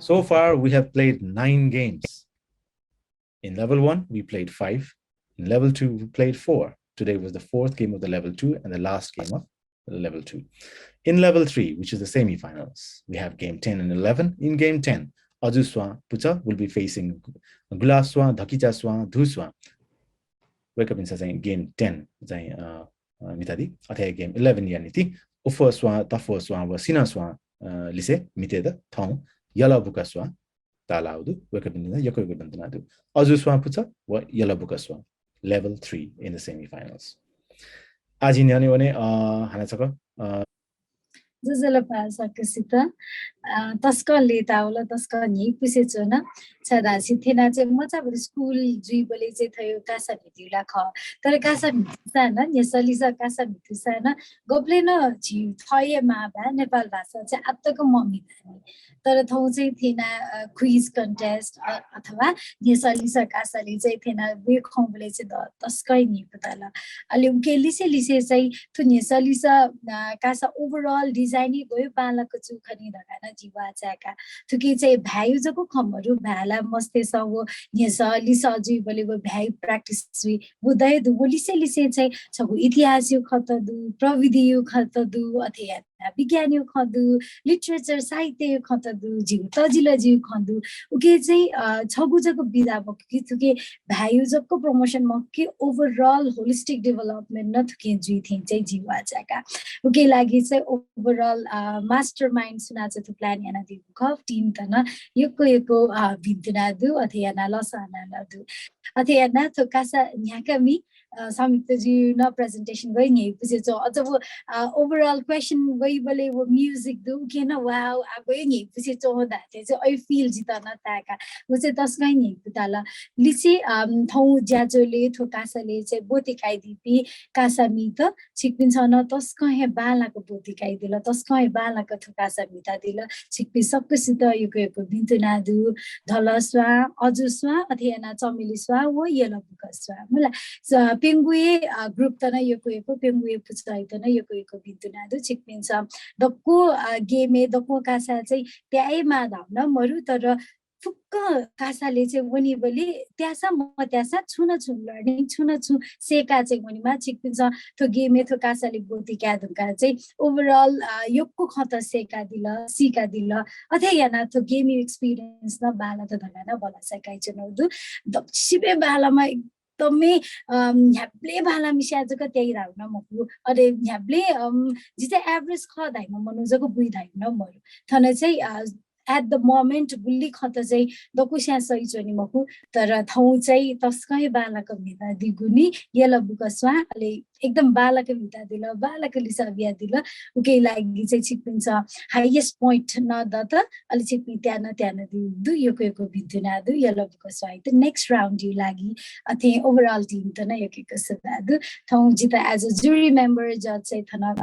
so far we have played 9 games. In level 1 we played 5. In level 2 we played 4. Today was the 4th game of the level 2 and the last game of level 2. In level 3, which is the semi-finals, we have game 10 and 11. In game 10, Ajuswa Pucha will be facing Gulaswa, Dhakichaswa, Dhuswa. Wake up in saying game 10, Mitadi, Ate game 11 Yaniti, Ufoswa, Tafoswa, Sinaswa, Lise, Miteda, Tong, Yala Bukaswa, Talaudu, wake up in the Yako Bantanadu. Ajuswa Pucha, what Yala Bukaswa. Level 3 in the semi-finals. Aji nyane wane hanasaka जजला पासा कसिता तस्क लेताउला तस्क नि पुसेचो न छदासी थिना चाहिँ म चाहिँ school जुइ बले चाहिँ थयो कासा भितिला ख तर कासा भितिसा न यसलिसा कासा भितिसा न गप्ले न झि थये मा भा नेपाल भाषा चाहिँ आत्तको मम्मी थानी तर थौ चाहिँ थिना क्विज कन्टेस्ट अथवा यसलिसा कासाले चाहिँ थिना वे खौबले चाहिँ तस्कै नि पताला अलि उके लिसे चाहिँ थु यसलिसा कासा ओभरअल डिजाइनी गयो बालको चुखनी धगाना जीवा चाका थुकी चाहिँ भ्यायु जको खमहरु भाला मस्ते सवो यस लिसा जुइ बलेको भ्यायु प्र्याक्टिस जुइ बुदाय दु लिसे चाहिँ छगु इतिहास यो खतदु प्रविधि यो खतदु अथवा विज्ञान यो खदु लिटरेचर साहित्य यो खतदु जीव तजिला जीव खदु उके चाहिँ छगु जको बिदा बकी थुके भ्यायु जको प्रमोसन मक्के ओभरअल होलिस्टिक डेभलपमेन्ट न थुके जुइ थिं चाहिँ जीवा चाका उके लागि चाहिँ ओभरअल मास्टरमाइन्ड सुनाचे थु प्लान याना दिगु खफ टिम तना यको भिन्तना दु अथयाना लसाना लदु अथयाना थु कासा न्याकमी संयुक्त जी न प्रेजेन्टेसन गइ नि पुसे जो अझ वो ओभरअल क्वेशन गइ बले वो म्युजिक दु के न वाउ आ गइ नि पुसे जो दा चाहिँ आई फिल जिता न ताका वो चाहिँ तस्कै नि पुताला लिसी थौ ज्याजोले थो कासाले चाहिँ बोतिकाइ दिपी कासा मि त छिकपिन छ न तस्कै बालाको बोतिकाइ दिला तस्कै बालाको थो कासा मिता दिला छिकपि सबैसित यको बिन्तुना दु धलस्वा अजुस्वा अथेना चमेलिस्वा वो येलो बुकस्वा मला पेंगुए ग्रुप तना यको पेंगुए पुछाइ तना यको बिन्तुना दु छिकपिन छ दक्को गेमे दक्को कासा चाहिँ त्याइ मा धाउन मरु तर फुक्क कासाले चाहिँ वनी बली त्यासा म त्यासा छुन लर्निङ छुन सेका चाहिँ वनीमा छिकपिन छ थो गेमे थो कासाले गोती क्या धुका चाहिँ ओभरअल यक्को खत सेका दिल सिका दिल अथे याना थो गेमी एक्सपीरियन्स न बाला त धगाना बला सकाइ चनौदु दक्षिबे बालामा एकदमै ह्याब्ले बाला मिस्या जक त्यही राउन मकु अरे ह्याब्ले जिते एभरेज ख धाइमा मनुजको बुइ धाइमा मरु थने चाहिँ at the moment बुल्ली खत चाहिँ दकुस्या सही चोनी मकु तर थौ चाहिँ तस्कै बालाको मिता दिगुनी येला बुकस्वा अले एकदम बालाको मिता दिल बालाको लिसा बिया दिल उके लागि चाहिँ छिकपिन्छ हाईएस्ट पॉइंट न द त अले छिकपि त्यान दु यको बिन्दुना दु येला बुकस्वा त नेक्स्ट राउन्ड यु लागि अथे ओभरअल टिम त न यको सदा दु थौ जिता एज अ जुरी मेम्बर जज चाहिँ थना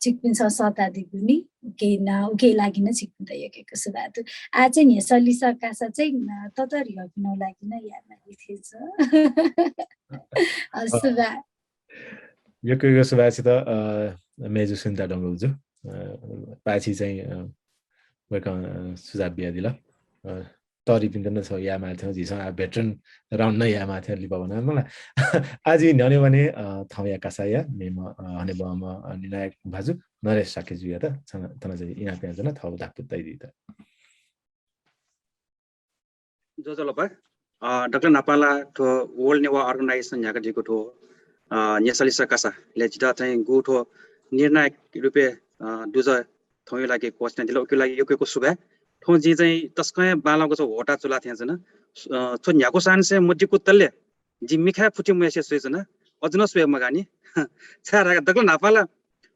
छिकपिन्छ सता दिगुनी उके लागि न छिकपिन त यको सदा दु आ चाहिँ नि सलिसा कासा चाहिँ ततरी हपिन लागि न यादमा थिएछ असदा यको सुभासित मेजु सुन्ता डंगुजु पाछि चाहिँ वेका सुझाव बिया दिला तरी पिन छ या माथि जिस भेटरन राउन्ड न या माथि लिपाउन मलाई आज न्याउने भने थौया कासाया मेम हने बम निर्णायक भाजु नरेश साकेजु या त तना चाहिँ इना पे जना थौ दापुत्तै दिता जोजलपा डाक्टर नापाला तो वर्ल्ड नेवा अर्गनाइजेसन याका दिको तो न्यासलिसा कासा ले जिता चाहिँ गु तो निर्णायक रुपे दुज थौय लागि क्वेशन दिलो के लागि यको सुबा थौ जी चाहिँ तस्कै बालाको छ होटा चुला थिया छन छ न्याको सान से मज्जी कुत्तले जी मिखा फुटे मुया से सोइछ न अजुन सोय मगानी छारा दगल नापाला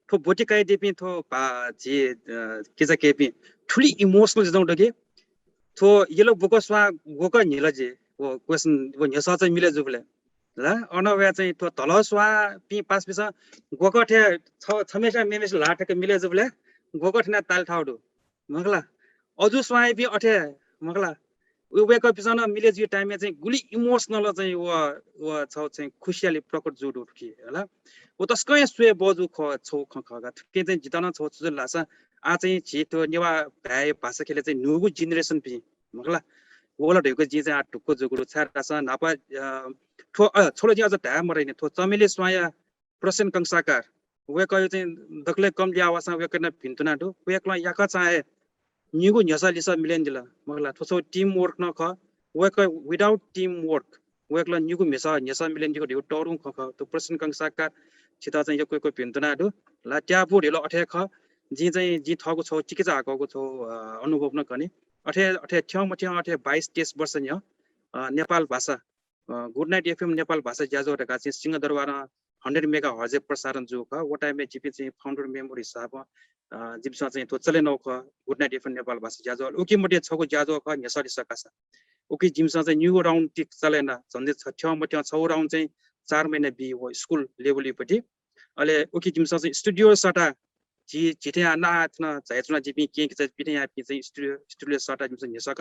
थो बोटी काइ देपि थो पा जी केजा केपि ठुली इमोशनल जदौ डगे थो येलो बोकसवा गोक निला जे वो क्वेशन वो न्यसा चाहिँ मिले जुबले ल अनवे चाहिँ थो तलसवा पि पास पिस गोक ठे छमेसा मेमेस लाठके मिले जुबले गोक ठना ताल ठाउडु मगला अजु स्वाइ पि अठे मगला वेक अप पिसन मिले जु टाइम चाहिँ गुली इमोशनल चाहिँ वो छ चाहिँ खुशियाली प्रकट जुडु कि होला वो तस्कै सुए बजु ख छौ ख खगा के चाहिँ जितन छौ छु लासा आ चाहिँ छिटो नेवा भाइ भाषा खेले चाहिँ नुगु जेनेरेसन पि मगला ओला ढेको जी चाहिँ आ टुक्को जुगुरु छासा नापा ठो छोलो जी अझ ढा मरैने थो चमेले स्वाया प्रसेन कंसाकार वेक चाहिँ दक्ले कम ल्या आवासा वेक न भिन्तुना दु वेकला याका चाहे निगु न्यसा लिसा मिलेन दिला मगला थोसो टीम वर्क न ख वेक विदाउट टीम वर्क वेकला निगु मेसा न्यसा मिलेन दिको ढेउ टरु ख ख तो प्रसेन कंसाकार छिता चाहिँ यको को भिन्तुना दु ला ट्यापु ढेलो अठे ख जी चाहिँ जी थको छौ चिकिचा आको छौ अनुभव न कने अठे ठ्याउ मठ्या अठे 22-23 वर्ष न्य नेपाल भाषा गुड नाइट एफएम नेपाल भाषा ज्याजो रका चाहिँ सिंहदरबार 100 मेगा हर्ज प्रसारण जो ख वटा मे जिपि चाहिँ फाउन्डर मेम्बर हिसाब जिपसा चाहिँ तो चले नौ ख गुड नाइट एफएम नेपाल भाषा ज्याजो उकि मटे छको ज्याजो ख न्यसरी सकासा उकि जिमसा चाहिँ न्यू राउन्ड टिक चलेन झन्डै ठ्याउ मठ्या 6 राउन्ड चाहिँ 4 महिना बि हो स्कुल लेभल पटी अले उकि जिमसा चाहिँ स्टुडियो सटा जी जिथे आना आथना जायचुना जिपि के चाहिँ पिथे या पि चाहिँ स्टुडियो सटा जिमसा न्यसका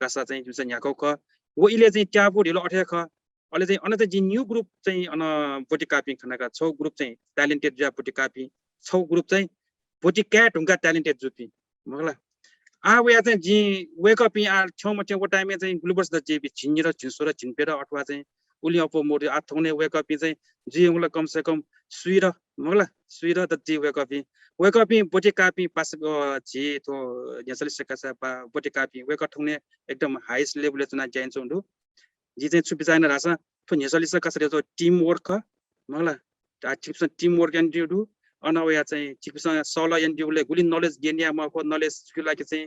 कासा चाहिँ जिमसा न्याको ख वो इले चाहिँ ट्याबु ढिलो अठे ख अले चाहिँ अन चाहिँ जी न्यू ग्रुप चाहिँ अन बोटी कापी खनाका 6 ग्रुप चाहिँ ट्यालेन्टेड जा बोटी कापी 6 ग्रुप चाहिँ बोटी क्याट हुँका ट्यालेन्टेड जुपी मगला आ वे चाहिँ जी वेक अप आ छौ मटे वो टाइम चाहिँ ग्लुबर्स द जेबी छिन्नेर छिन्सोर छिनपेर अथवा चाहिँ उली अप मोड आ थौने वेक अप चाहिँ जी उला कम से कम सुइर मगला सुइर द जी वेक अप बोटी कापी पास जी तो यसले सकासा बोटी कापी वेक अप थौने एकदम हाईएस्ट लेभल चना जाइन चोंडु जी चाहिँ छुपि जाइन रासा तो यसले सकासा जो टीम वर्क मगला tips team work and do अनवया चाहिँ टिप्स सला एन्ड डुले गुली नलेज गेन या मको नलेज के लागि चाहिँ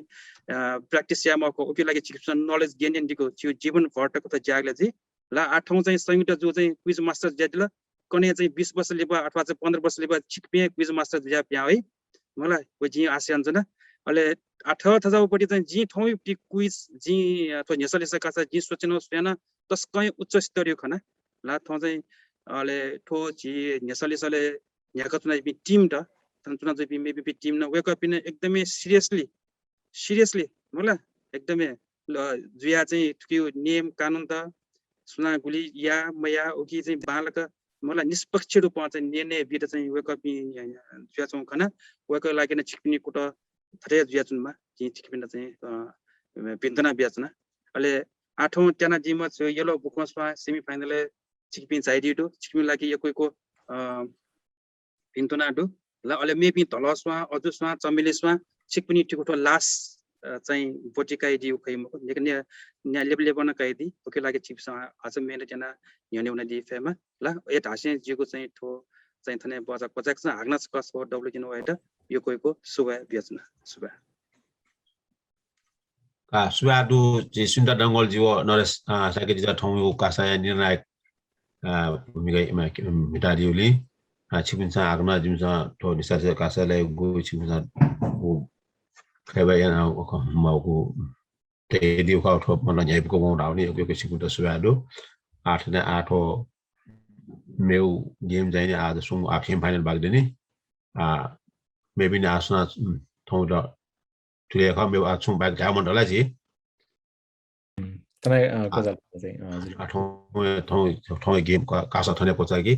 प्र्याक्टिस या मको ओके लागि टिप्स नलेज गेन एन्ड दिको जीवन भर्टको त ज्यागले जी ला आठौं चाहिँ संयुक्त जो चाहिँ क्विज मास्टर ज्यादिला कने चाहिँ 20 वर्ष लेबा अथवा चाहिँ 15 वर्ष लेबा छिकपे क्विज मास्टर ज्या प्या है मलाई को जी आसियान जना अले 18,000 पटी चाहिँ जी ठौँ क्विज जी अथवा यसले सकासा जी सोचेन स्याना तस्कै उच्च स्तरीय खना ला ठौँ चाहिँ अले ठो जी यसले यहाँको चुनाव टिम त चुनाव चाहिँ मेबी टिम न वेक अप ने एकदमै सिरियसली मलाई एकदमै जुया चाहिँ ठुक्यो नियम कानुन त सुना गुली या मया ओकी चाहिँ बालक मलाई निष्पक्ष रूपमा चाहिँ निर्णय बिर चाहिँ वेक अप जुया छौ खना वेक लागि न छिकपिनी कुट थरे जुया चुनमा जी छिकपिन चाहिँ पिन्तना ब्याचना अले आठौं त्याना जिम येलो बुकमा सेमी फाइनल छिकपिन चाहिदियो छिकपिन लागि यकोको पिन्तुना दु ल अले मेबी तलसवा अजुसवा चमेलेसवा छिकपिनी टिकुटो लास चाहिँ बोटिकाइ दिउ खैमको लेकिन न्या लेबल बन काइदी ओके लागि चिप्स आज मेले जना न्याने उना दि फेमा ल एट हासे जिको चाहिँ थो चाहिँ थने बजा पजाक छ हाग्न कस हो डब्ल्यू जिनो एट यो कोइको सुबा बेचना सुबा का सुबादु जे सुन्दा डंगल जिवो नरेस साके जिजा ठौँ कासा निर्णायक भूमिका मिटादिउली छिपिन्छ हाग्न जिमसा थो निसासे कासाले गु छिपिन्छ गु खैबायन माउको तेदिउ का थो मन न्यायको गाउँ यो छिपिन्छ सुबादु 8 ने 8 मेउ गेम जाइने आज सुङ आफिम फाइनल बागदेनी मेबी ने आसना थौ द तुले खा मेउ आछुङ बाग डायमन्ड होला जी तनाई कोजा चाहिँ हजुर 8 थौ गेम का कासा थने पोचा कि